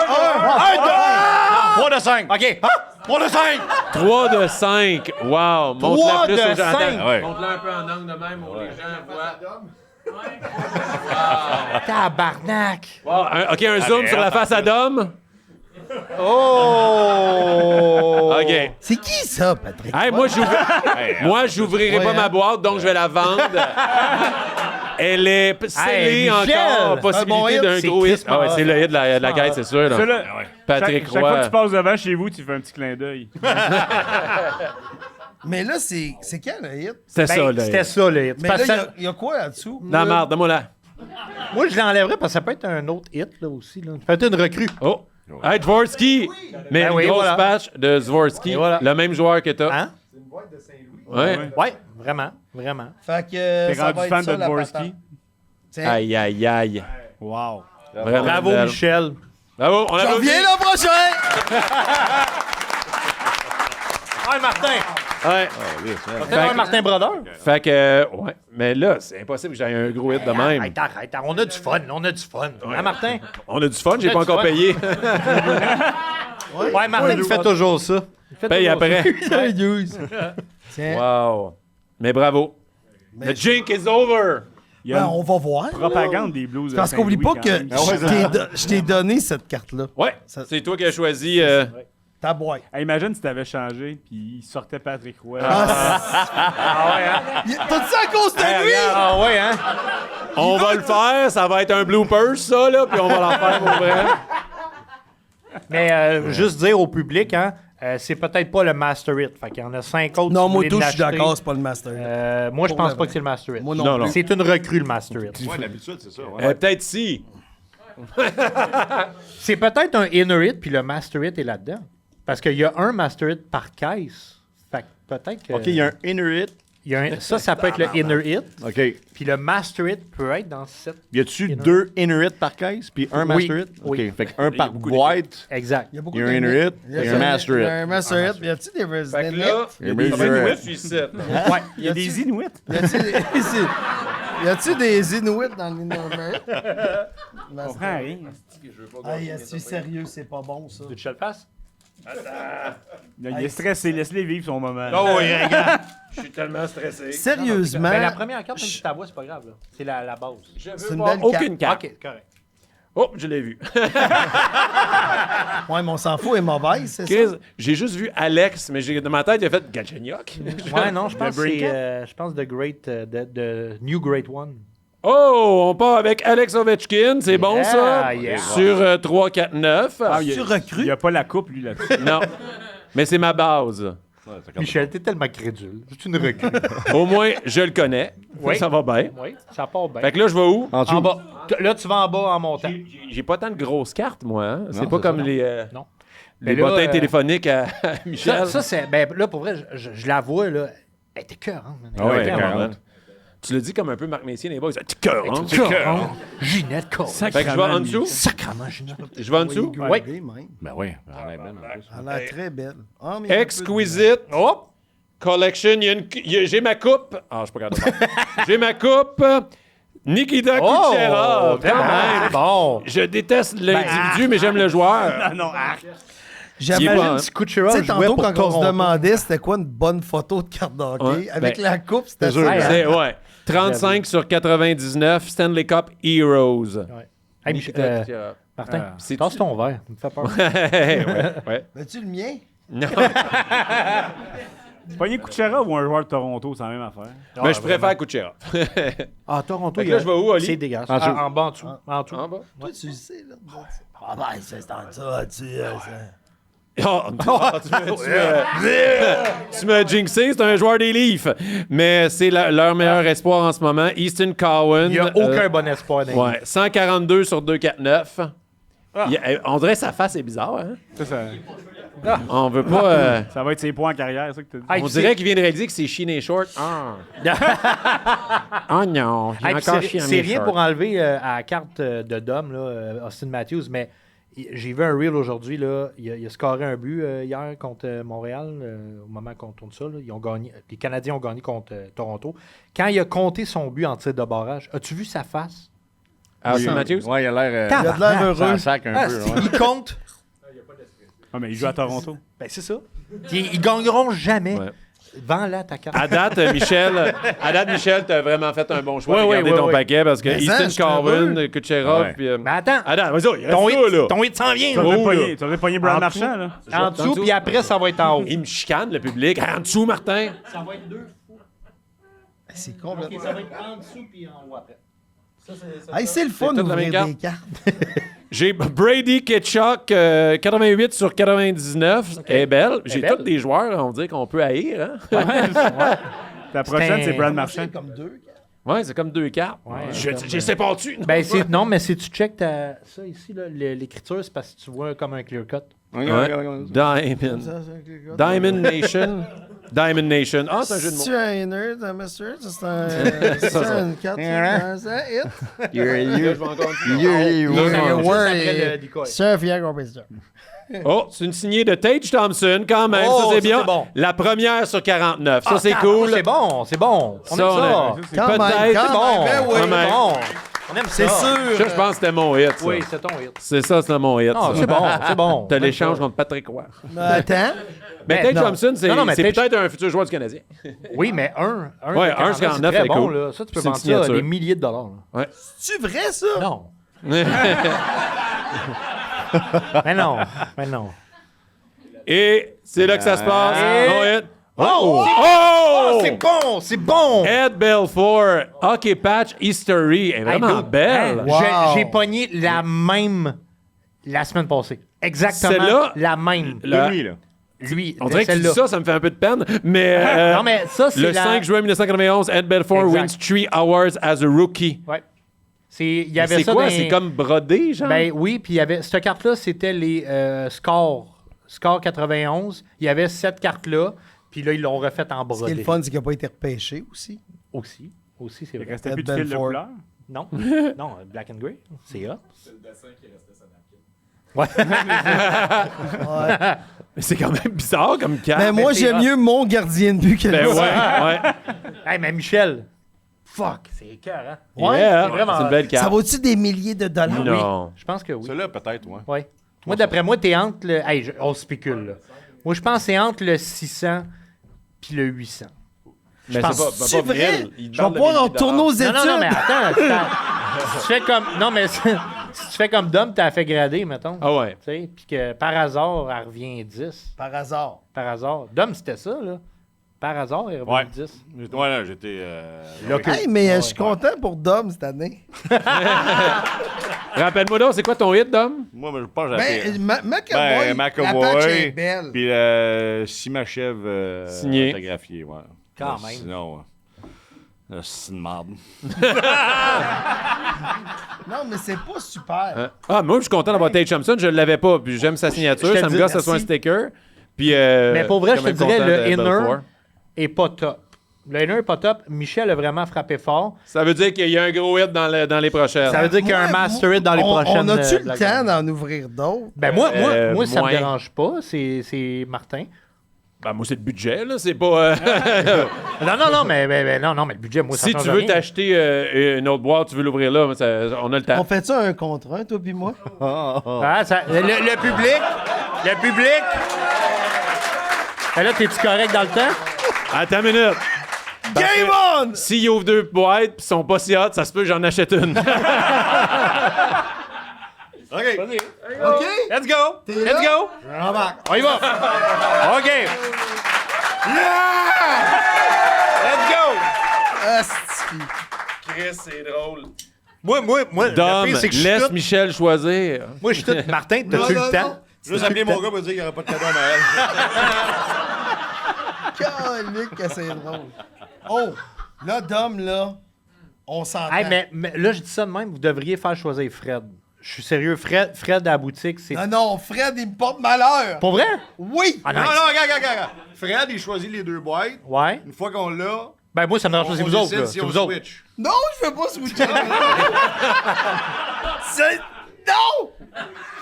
3 de 5. OK. 3 de 5. 3 de 5. Wow! Montre-la 3 plus de aux gens. 5. Attends, Ouais. montre-la un peu en angle de même où les gens voient. Tabarnak! Wow, OK, un zoom sur la face à Dom. Oh! OK. C'est qui ça, Patrick? Hey, moi, j'ouvrirai pas ma boîte, donc je vais la vendre. Elle est scellée Hey, Michel! encore. Possibilité Un bon hit, d'un c'est gros hit. crissement Ah ouais, c'est le hit de la quête, c'est sûr. là. Ça, là, Patrick chaque fois que Roy. tu passes devant chez vous, tu fais un petit clin d'œil. Mais là, c'est quel le hit? C'était ça, Ben, là. c'était ça, le hit. Mais Parce là, que ça- il y a quoi là-dessous? Dans la marde, donne-moi là. Moi, je l'enlèverais parce que ça peut être un autre hit, là, aussi. Là. Ça peut être une recrue. Oh! Hey, Dvorsky! Mais Ben une oui, grosse voilà. patch de Dvorsky. Et voilà. Le même joueur que t'as. Hein? Ouais. Ouais, vraiment, vraiment. Fait que T'es ça rendu va être fan ça, de la Dvorsky? patente. Tiens, Aïe, aïe, aïe. Wow. Vraiment Bravo, belle. Michel. Bravo, on je a reviens l'an prochain! Ouais, Martin. Ouais. T'es un Martin Brodeur? Fait que, ouais. Mais là, c'est impossible que j'aille un gros hit de même. Arrête, on a du fun, on a du fun. Hein, Martin? On a du fun, j'ai On a pas du encore fun. payé. Ouais, Martin, il fait toujours ça. Il fait Paye toujours après. C'est news. Tiens, Wow. Mais bravo. The jink is over. Il y a ben, une on va voir. là. propagande des blues. Parce de qu'oublie pas Saint-Louis, que quand même. je t'ai donné cette carte-là. Ouais, Ça- c'est toi qui as choisi. Ta boîte. Hey, imagine si t'avais changé, puis il sortait Patrick Roy. T'as dit ça à cause de lui? Ah ouais, hein? On va le faire, ça va être un bloopers, ça, là, puis on va l'en faire pour vrai. Mais juste dire au public, hein, c'est peut-être pas le Master Hit. Fait qu'il y en a 5 autres. Non, si vous moi voulez tout, je suis l'acheter. d'accord, c'est pas le master. Moi, je Pour pense le pas vrai. que c'est le Master Hit. Moi non, non, non. plus. C'est une recrue, le Master Hit. Ouais, d'habitude, c'est ça. Ouais. Peut-être si. C'est peut-être un Inner Hit, puis le Master Hit est là-dedans. Parce qu'il y a un Master Hit par caisse. Fait que peut-être que... OK, il y a un inner hit. il y a ça peut être le Inner Hit. OK. Puis le Master Hit peut être dans cette... Y a-tu 2 inner hits par case, puis un Oui. master hit? Oui. OK, fait qu'un par beaucoup boîte. Exact. Il y a beaucoup Il y a un de inner hit Il y a et ça, un master il y a hit. un master hit. Y a-tu des Resident Fait que là, Hit? Il y a un master Inuit, hit. je suis ici. Ouais. Il y a des Inuits. Y a-tu des Inuits dans l'Inner On comprend rien. Hey, je suis sérieux, c'est pas bon ça. Tu veux que je te le fasse? Il est stressé, laisse-les vivre son moment. Oh oui, regarde. Je suis tellement stressé. Sérieusement, Mais la première carte, même si ta voix, c'est pas grave. Là. C'est la base. Je c'est veux une voir belle aucune carte. OK, correct. Oh, je l'ai vu. ouais, mais on s'en fout, elle est mauvaise, c'est ça? Chris, j'ai juste vu Alex, mais dans ma tête, il a fait Galchenyuk. Ouais, non, je pense que Brinket? c'est je pense The Great, the New Great One. Oh, on part avec Alex Ovechkin, c'est bon ça? Yeah. Sur 3-4-9. Tu recrutes? Il n'y a pas la coupe, lui, là-dessus. Non, mais c'est ma base. Michel, t'es tellement crédule. C'est une recrue. Au moins, je le connais. Oui. Ça va bien. Oui, ça part bien. Fait que là, je vais où? En dessous. En bas. Là, tu vas en bas en montant. J'ai pas tant de grosses cartes, moi. Hein? C'est Non, pas c'est comme ça. les Non. les Mais là, bottins téléphoniques à Michel. Ça c'est. Ben là, pour vrai, je la vois, là. Elle était cœur, hein? Ah ouais, Ouais, carrément. 40. Tu le dis comme un peu Marc Messier, les boys. C'est cœur, hein? Cœur. Ginette Cole. Fait que je vais en dessous. Sacrement, Ginette. Je vais en dessous. Oui. Même. Ben oui. Elle a l'air belle, en plus. Elle a l'air très belle. Ah, mais il y a un peu de- Exquisite Hop! Collection. J'ai ma coupe. Ah, je suis pas capable de faire. J'ai ma coupe. Nikita Kucherov. Quand même. Bon. Je déteste l'individu, mais j'aime le joueur. Ah non, arc. Il est J'imagine pas, hein. Si Kucherov Tu sais, jouait tantôt, pour quand on se Toronto. demandait c'était quoi une bonne photo de carte d'hockey, Ouais, avec ben, la coupe, c'était sûr. ça. Ouais, C'est, ouais. 35 sur 99, Stanley Cup Heroes. Ouais. Hey, Nikita Kucherov. Martin, C'est- tasse ton verre. Ça me fait peur. ouais. Veux-tu le mien? Non. Pogner Kuchera ou un joueur de Toronto, c'est la même affaire. Mais je préfère Kucherov. Ah, Toronto, Fait que là, je vais où, Oli? C'est dégueulasse. En dessous. En bas, en dessous. En dessous. En bas. Toi, tu le sais, là. Ah, ben, c'est en ça, Oh, tu m'as jinxé, c'est un joueur des Leafs. Mais c'est leur meilleur espoir en ce moment. Easton Cowan. Il n'y a aucun bon espoir dans les Ouais, 142 sur 249. On dirait que sa face est bizarre, hein? Ça, On veut pas... ça va être ses points en carrière, ça que t'as dit. Hey, on puis dirait qu'il vient de réaliser que c'est chien et short. Oh non, j'ai Hey, puis encore chien c'est et rien short. pour enlever à la carte de Dom, là, Austin Matthews, mais j'ai vu un reel aujourd'hui. Là, il a scoré un but hier contre Montréal, au moment qu'on tourne ça. Là, ils ont gagné, les Canadiens ont gagné contre Toronto. Quand il a compté son but en tir de barrage, as-tu vu sa face? Ah, Austin Matthews? Ouais, il a l'air. Il a de l'air Ça heureux. sac un Ah, peu. c'est- Ouais. il compte. Ah, mais il joue à Toronto. Ben, c'est ça. Ils gagneront jamais. Ouais. Vends-la ta carte. À date, Michel, t'as vraiment fait un bon choix Ouais, de ouais, garder ouais, ton ouais. paquet parce que Mais ça, Easton je suis heureux. Carwin, Kucherov, Ouais. puis... Mais attends, À date, vas-y, il reste ton ça, là. hit s'en vient. Tu là. aurais pogné Brad En Marchand, là. En dessous, puis après, ça va être en haut. Il me chicane, le public. En dessous, Martin. Ça va être 2 fois. C'est complètement... ça va être en dessous, puis en haut après. Hey, c'est le fun C'est toute la d'ouvrir même des cartes. J'ai Brady Ketchuk, 88 sur 99. Elle est belle. J'ai belle. tous des joueurs, on dirait qu'on peut haïr. Hein? La prochaine, c'est Brad C'est Marchand. comme 2 cartes. Ouais, c'est comme 2 cartes. Je sais pas dessus. Ben, non, mais si tu checkes ça ici, là, l'écriture, c'est parce que tu vois comme un clear cut. Diamond. Diamond Nation. Diamond Nation. Ah, c'est un jeu de mots. C'est un inner, un master, c'est une carte. C'est it. Je vais encore C'est un fier compétiteur. Oh, c'est une signée de Tage Thompson quand même. Oh, ça, c'est ça, bien. c'est bon. La première sur 49. Ça, c'est Ah, cool. C'est bon, c'est bon. On Ça, aime on ça. a- Quand même, Peut-être. C'est quand bon. même, ben oui. Quand même. Bon. On aime C'est ça. sûr. Ça, je pense que c'était mon hit. ça. Oui, c'est ton hit. C'est ça, c'était mon hit. Non, ça. c'est bon, c'est bon. T'as On aime l'échange ça. contre Patrick Roy. Attends. Mais Tage non. Thompson, c'est Non, mais c'est Tage- peut-être un futur joueur du Canadien. Oui, mais un Ouais, de 49, 49, très c'est bon, cool. là. Ça, tu peux C'est une vendre ça à signature. des milliers de dollars. là. C'est vrai, ça? Non. Mais non. Mais non. Et c'est là que ça se passe. Et- Mon hit. Oh! Oh! C'est bon, c'est bon! Ed Belfour, Hockey Patch History. Elle est vraiment Hey, belle. hey, Wow. J'ai pogné la même la semaine passée. Exactement Celle-là, la même. La- Lui, là. Lui, On dirait que tu dis celle-là. ça me fait un peu de peine. Mais, Non, mais ça, c'est le la... 5 juin 1991, Ed Belfour Exact. wins 3 awards as a rookie. Ouais. Il y avait C'est ça quoi? dans- C'est comme brodé, genre? Ben oui, puis il y avait... Cette carte-là, c'était les scores. Score 91. Il y avait cette carte-là, puis là, ils l'ont refait en Ce qui est brodé. le fun, c'est qu'il n'a pas été repêché aussi. Aussi, c'est Il vrai. restait plus de fil de Belfort. couleur. Non, non, black and gray, c'est hot. Mais c'est quand même bizarre comme carte. Mais moi, c'est j'aime hot. mieux mon gardien de but que Ben le ouais, sien. ouais. Hey, mais Michel, fuck, c'est écœurant. Ouais, Yeah, c'est vraiment- c'est une belle Ça carte. vaut-tu des milliers de dollars? Non. Je pense que oui. Celui-là, peut-être, ouais. Ouais. Moi, d'après moi, t'es entre le... Hey, on spécule, là. Moi, je pense que c'est entre le 600 puis le 800. Mais pense- C'est pas vrai? mille. Il Je vais parle de pouvoir en milliers de tourner aux dollars. études. Non, mais attends. Si tu fais comme... Non, mais si tu fais comme Dom, t'as fait grader, mettons. Ah ouais. Tu sais, puis que par hasard, elle revient 10. Par hasard. Par hasard. Dom, c'était ça, là. Par hasard, elle revient Ouais. 10. Ouais, là, j'étais. Hey, mais je suis content pour Dom cette année. Rappelle-moi donc, c'est quoi ton hit, Dom? Moi, je pense que j'ai Ben, McAvoy, McAvoy, la patch est belle. Puis Simachev Signé. autographié, ouais. Quand Mais même. Sinon, c'est une marde. Non, mais c'est pas super. Ah, moi, je suis content d'avoir Tage Thompson. Je ne l'avais pas. Puis j'aime sa signature. Je te Ça me dis gosse que ce soit un merci. sticker. Puis, Mais pour vrai, je quand te même dirais, content le de inner Belfour. est pas top. Le inner est pas top. Michel a vraiment frappé fort. Ça veut dire qu'il y a un gros hit dans les prochaines. Ça veut dire qu'il y a un master hit dans les prochaines... On a-tu le Black temps Diamond? d'en ouvrir d'autres? Ben moi ça me moins. dérange pas. C'est Martin. Ben, moi, c'est le budget, là. C'est pas... Non, mais le budget, moi, ça si change tu veux rien. t'acheter une autre boîte, tu veux l'ouvrir là, on a le temps. On fait ça un contre un, toi puis moi? Ah, le public... Le public... Ben là, t'es-tu correct dans le temps? Attends une minute. Game on! S'ils ouvrent 2 boîtes pis sont pas si hot, ça se peut que j'en achète une. OK. OK? Let's go! Let's go! On y va! OK! Let's go! Asti. Chris, c'est drôle. Moi, le Dom, pire, c'est que je suis laisse tout... Michel choisir. Moi, je suis tout... Martin, t'as-tu le temps? Je veux appeler mon gars pour dire qu'il n'y aura pas de cadeau à Noël. Calique que c'est drôle. Oh, là, Dom, là, on s'entend. Hey, mais là, je dis ça de même, vous devriez faire choisir Fred. Je suis sérieux. Fred à la boutique, c'est... Non, Fred, il me porte malheur. Pour vrai? Oui. Ah, Non, nice. non, regarde. Fred, il choisit les 2 boîtes. Ouais. Une fois qu'on l'a, Ben, moi, ça me dérange pas, c'est vous autres, décide là. si C'est on vous autres. switch. Non, je veux pas switcher. Non!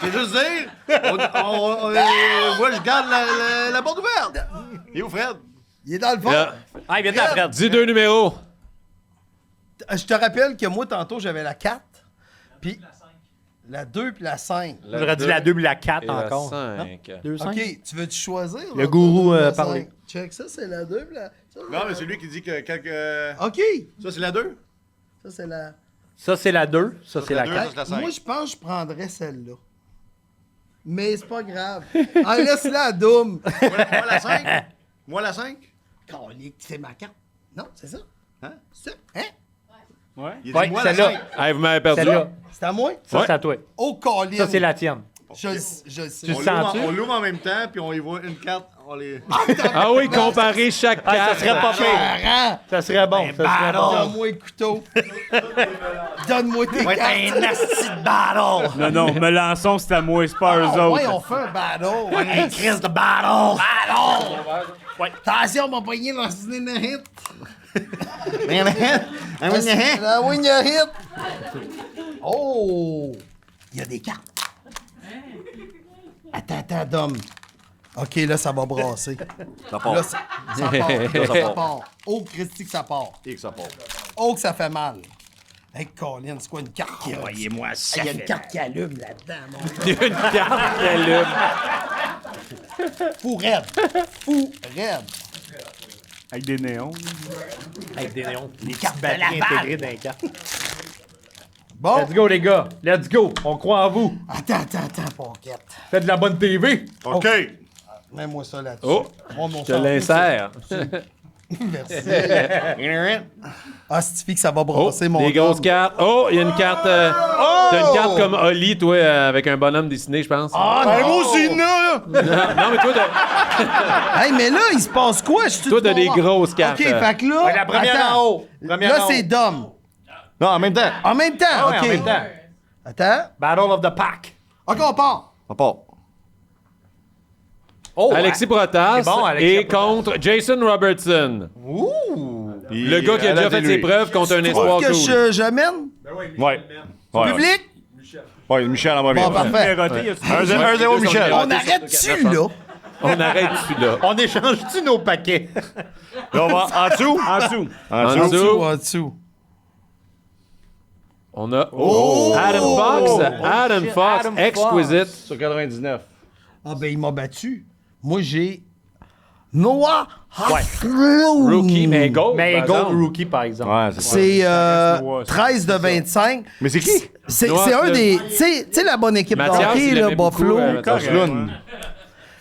C'est juste dire, moi, je garde la porte ouverte. Et où, Fred? Il est dans le fond. Là, Ah, il vient de la Fred. dis 2 numéros. Je te rappelle que moi, tantôt, j'avais la 4, puis la 2 puis la 5. J'aurais dit la 2 et la 4 et la encore. 5. 2, 5. OK, tu veux-tu choisir? Le là, gourou, la parler. 5? Check, ça, c'est la 2 puis la... ça, Non, mais c'est lui qui dit que quelques... OK, Ça, c'est la 2? ça, c'est la... Ça, c'est la 2. Ça, c'est la 2, 4. ça, c'est la 5. Moi, je pense que je prendrais celle-là. Mais c'est pas grave. Ah, laisse-la à Doom. Moi, la 5? Moi, la 5? Calique, c'est ma carte. Non, c'est ça. Hein? C'est ça. Hein? Ouais. Il dit Ouais, moi, la celle-là. 5. Hey, vous m'avez perdu. Celle-là. C'est à moi? Ça, Ouais. c'est à toi. Oh, Colin. Ça, c'est la tienne. Je sais. Tu On sens-tu? l'ouvre en même temps, puis on y voit une carte. On les... Ah oui, comparer chaque Ah, ça carte. serait pas pire. Parent, Ça serait bon. Ça serait bon. donne-moi le couteau. Donne-moi tes cartes. un nasty de battle. Non, Melançon, c'est à moi, c'est pas eux Ah, autres. ouais, on fait un battle. Un Chris de battle. Attention, on m'a pogné dans ce nez de hit. Un La win hit. Oh! Il y a des cartes. Attends, Dom. OK, là, ça va brasser. Ça part. Là, ça part. Ça part. Oh, Christy, que ça part. Et que ça part. Oh, que ça fait mal. Hey, Colin, c'est quoi une carte qui Voyez-moi ça. Il y a une carte qui allume là-dedans, mon gars. Il y a une carte qui allume. Fou raide. Fou raide. Avec des néons. Avec des néons. Les cartes de la Batterie balle. intégrée dans les cartes. Bon. Let's go, les gars. Let's go. On croit en vous. Attends, Pocket. Faites de la bonne TV. OK. Mets-moi ça là-dessus. Oh, Montre mon je te sang. l'insère. Merci. Ah, c'est que ça va Oh, brasser, mon des grosses homme. cartes. Oh, il y a une carte. T'as une carte comme Oli, toi, avec un bonhomme dessiné, je pense. Ah, Ben, moi aussi, là! Non, mais toi, Hey, mais là, il se passe quoi? Je suis Toi, tout t'as des noir. grosses cartes. OK, fait que là... Ouais, la première attends. en haut. Première Là, en haut. c'est Dom. Non, en même temps. En même temps, Ah ouais, OK. en même temps. Attends. Battle of the Pack. OK, on part. Ça part. Oh, Alexis Protas C'est bon, Alexis et Protas. contre Jason Robertson. Le gars qui a déjà fait ses preuves contre un espoir Trouve que cool. je mène? Ouais. Ouais. Public? Ouais, Michel en va Bon, bien. parfait. Numéroté, y a-tu- 1-0 Michel. On arrête-tu, là? On arrête celui-là. On échange-tu nos paquets? Là, on va en dessous. En dessous. En En dessous. dessous. En dessous. On a Adam Fox. Adam Fox, Adam exquisite. Sur 99. Ah, ben, il m'a battu. Moi, j'ai... Noah Ouais. Hoffman. Rookie, mais gold. Mais par Gold exemple. Rookie, par exemple. Ouais, c'est ça. C'est Noah, 13 de 25. Mais c'est qui? C'est Noah, un le- des... Tu sais la bonne équipe de Mathias, hockey, il là, l'aimait beaucoup, Buffalo. Mathias. Tu Loun.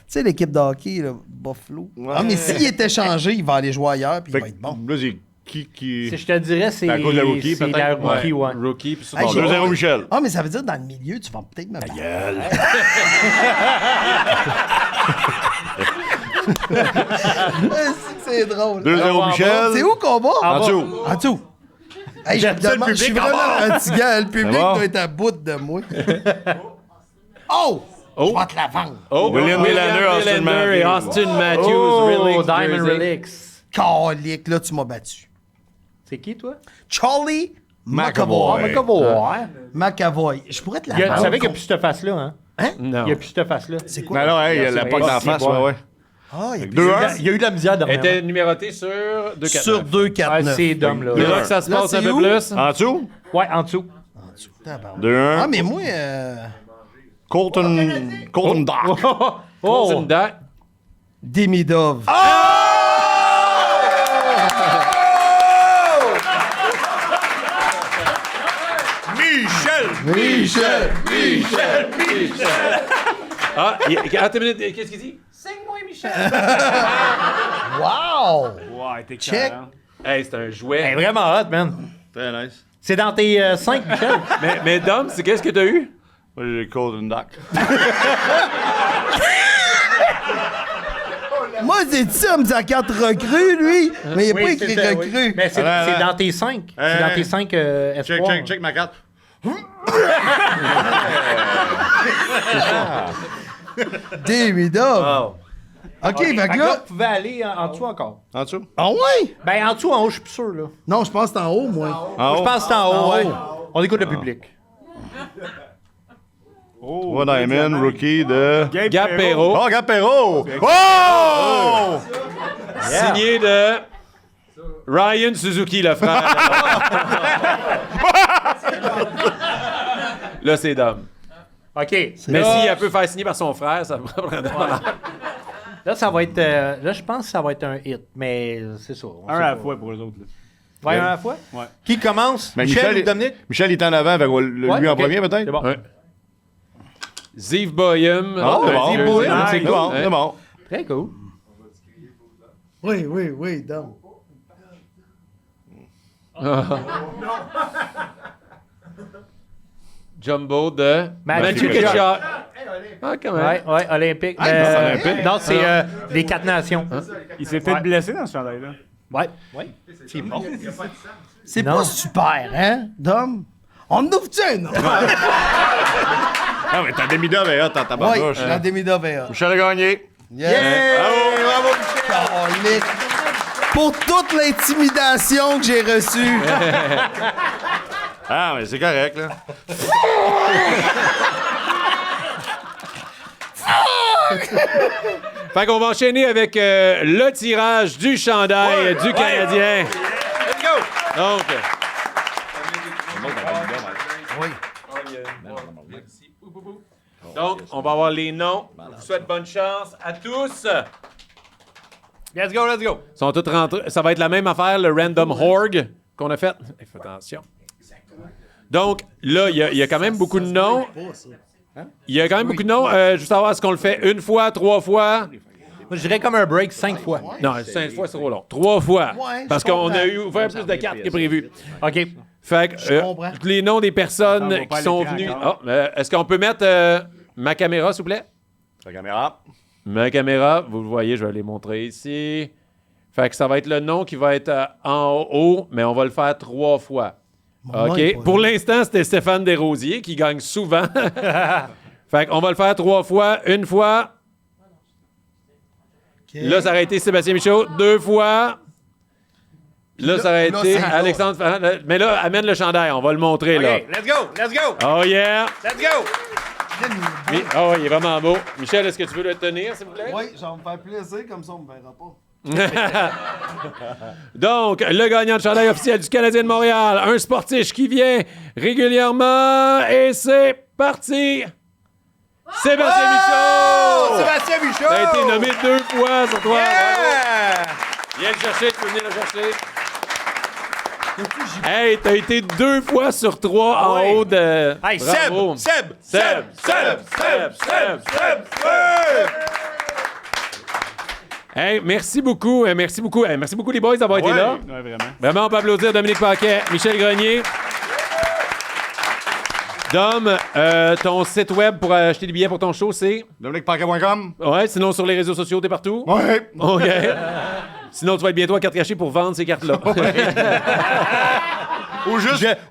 sais, l'équipe de hockey, là, Buffalo. Ah, mais s'il était changé, il va aller jouer ailleurs, puis il va être bon. Là, c'est qui... Je te dirais, c'est À cause de la rookie, c'est peut-être? la rookie, ouais. Rookie, puis ça, Hey, bon, j'ai- 2-0 Michel. Ah, mais ça veut dire dans le milieu, tu vas peut-être me battre. C'est drôle. 2-0 Michel. C'est où qu'on va? En dessous. En dessous. Hey, J'aime ça, le je suis public vraiment en bas. fatigant. Le public Ça va? doit être à bout de moi. Oh! Oh. Je vais te la vendre. Oh, William Nylander, Austin Nylander et Matthews. Austin Matthews. Oh, Relics Diamond jersey. Relics. Calique, là, tu m'as battu. C'est qui, toi? Charlie McAvoy. Oh, Ouais. McAvoy. McAvoy. Je pourrais te la Tu vendre. savais qu'il n'y a plus cette face-là, hein? Non. Il n'y a plus cette face-là. C'est quoi? Non, non, hey, il y a la Ouais, poque d'en c'est face, bon. ouais, ouais. Ah, il y a plus 2-1. Il y a eu de la misère Elle dernièrement. était numérotée sur 2 sur 2, 4, Ah, 9. c'est Dom, là. C'est là que ça se Là, passe un c'est peu où? plus. En dessous? Ouais, en dessous. Tabarnak. 2-1. Ah, mais moi... Colton Dock. Oh! Une date. Demidov. Michel! Ah, attends une minute, qu'est-ce qu'il dit? Wow! Ouais, t'es Check. carré. Hey, c'est un jouet. Elle est vraiment hot, man. Très nice. C'est dans tes 5, Michel? Mais Dom, c'est qu'est-ce que t'as eu? Moi, j'ai Colton Dock. Moi, c'est ça, me dit la carte recrue, lui. Mais il n'est pas écrit c'était- recrue. Mais c'est Ah, c'est là. dans tes 5. C'est dans tes 5 Check, espoirs. check ma carte. Demi-dub. Wow. OK, fait que Fait que là... vous pouvez aller en dessous encore. En dessous? Ah ouais? Ben, en dessous, en haut, je suis plus sûr, là. Non, je pense que c'est en haut, moi. En Je haut? pense que c'est en haut, ouais. On écoute le public. Trois Diamond, rookie de... Gab Perrault, Oh, Gab Perrault! Oh! signé de Ryan Suzuki, le frère. Là, c'est Dom. OK. Mais Là, si elle peut faire signer par son frère, ça me prendra. là, ça va être... là, je pense que ça va être un hit, mais c'est ça. on Un sait à la pas. fois pour eux autres. Là. Ouais, un à la fois? Ouais. Qui commence? Ben, Michel ou Dominique? Michel est en avant, fait qu'on va lui en ok. premier, peut-être? C'est bon. Ouais. Ziv Boyum. Ah, c'est bon. Ziv Boyum, C'est c'est bon, cool. c'est bon. Très cool. Oui, Dom. Jumbo de Matthew Matthew Ketchuk. Ketchuk. Ah, quand même. Ouais, olympique. Ah, il passe olympique. Non, c'est les 4 nations. Il s'est peut-être Ouais. blessé dans ce chandail-là. Ouais. C'est bon. C'est Non. pas super, hein, Dom? On me ouvre un, non? Ah, mais ta demi-dove est hot en Oui, tabarnouche. la demi-dub est hot. Michel a gagné. Yes! Bravo! Calique. Pour toute l'intimidation que j'ai reçue. Ah, mais c'est correct, là. Fait qu'on va enchaîner avec le tirage du chandail du Canadien. Let's go! Donc, donc, on va avoir les noms. Je vous souhaite bonne chance à tous. Let's go, let's go. Ils sont tous rentrés. Ça va être la même affaire, le Random Horg qu'on a fait. Fais attention. Donc, là, il y a quand même beaucoup de noms. Il y a quand même beaucoup de noms. Juste savoir, est-ce qu'on le fait une fois, 3 fois? Moi, je dirais comme un break 5 fois. Non, 5 fois, c'est trop long. 3 fois. Ouais, Parce je qu'on comprends. a eu ouvert plus de cartes que prévu. OK. Fait que, Je comprends. les noms des personnes Ça, on va pas qui sont l'écran venues. encore. Est-ce qu'on peut mettre ma caméra, s'il vous plaît? La caméra. Ma caméra, vous le voyez, je vais les montrer ici. Fait que ça va être le nom qui va être en haut, mais on va le faire 3 fois. Mon nom OK. est pas Pour là. l'instant, c'était Stéphane Desrosiers qui gagne souvent. Fait qu'on va le faire 3 fois. Une fois. OK. Là, ça aurait été Sébastien Michaud. 2 fois. Là, ça aurait là, été c'est Alexandre Ferrand. Mais là, amène le chandail. On va le montrer, là. OK, let's go, let's go. Oh yeah! Let's go. Oh, il est vraiment beau. Michel, est-ce que tu veux le tenir, s'il vous plaît? Oui, ça va me faire plaisir, comme ça on me verra pas. Donc, le gagnant de chandail officiel du Canadien de Montréal, un sportif qui vient régulièrement, et c'est parti! Sébastien Michaud! Sébastien Michaud. Ça a été nommé 2 fois sur 3. Yeah! Viens le chercher, tu peux venir le chercher. Hey, t'as été 2 fois sur 3 en ouais. haut de... Hey, Bravo. Seb! Seb! Hey, merci beaucoup. Merci beaucoup. Hey, merci beaucoup les boys d'avoir été là. Ouais, vraiment. Vraiment, on peut applaudir Dominique Paquet, Michel Grenier. Dom, ton site web pour acheter des billets pour ton show, c'est... DominiquePaquet.com. Ouais, sinon sur les réseaux sociaux, t'es partout? Ouais. OK. Sinon, tu vas être bientôt à carte cachée pour vendre ces cartes-là. Ou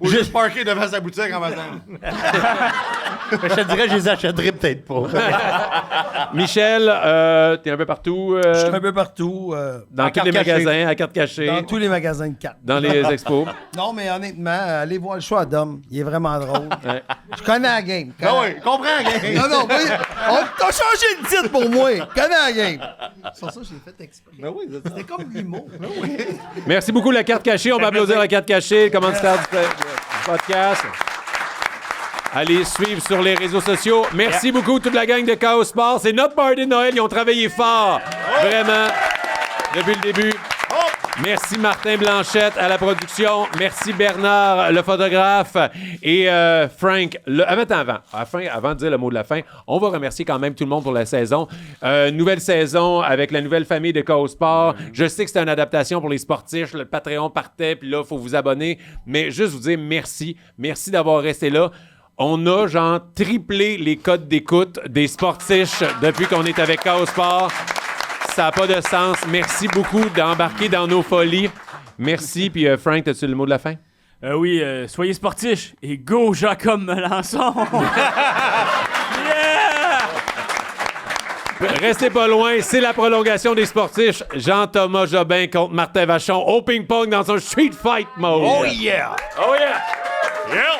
juste parker devant sa boutique en passant. Je te dirais, je les achèterais peut-être pas. Michel, t'es un peu partout. Je suis un peu partout, Dans tous carte les cachée. magasins, à carte cachée. dans tous les magasins de cartes. Dans les expos. Non, mais honnêtement, allez voir le choix à Dom. Il est vraiment drôle. Ouais. Je connais la game. Ah oui, comprends, gang. Non, t'as changé le titre pour moi. Je connais la game. Sur ça, j'ai fait exprès. Ben oui, C'était comme l'humour. Merci beaucoup, la carte cachée. On va applaudir la carte cachée, le commanditaire du podcast. Allez suivre sur les réseaux sociaux. Merci beaucoup, toute la gang de Chaos Sport. C'est notre party de Noël. Ils ont travaillé fort, vraiment, depuis le début. Merci Martin Blanchette à la production. Merci Bernard, le photographe. Et Frank, avant de dire le mot de la fin, on va remercier quand même tout le monde pour la saison. Nouvelle saison avec la nouvelle famille de Chaos Sport. Je sais que c'était une adaptation pour les sportifs. Le Patreon partait, puis là, il faut vous abonner. Mais juste vous dire merci. Merci d'avoir resté là. On a, genre, triplé les codes d'écoute des sportifs depuis qu'on est avec Chaos Sport. Ça n'a pas de sens. Merci beaucoup d'embarquer dans nos folies. Merci. Puis Frank, as-tu le mot de la fin? Oui, soyez sportifs et go Jacob Melançon! Yeah! Restez pas loin, c'est la prolongation des sportifs. Jean-Thomas Jobin contre Martin Vachon au ping-pong dans un street fight mode. Oh yeah! Oh yeah! Yeah!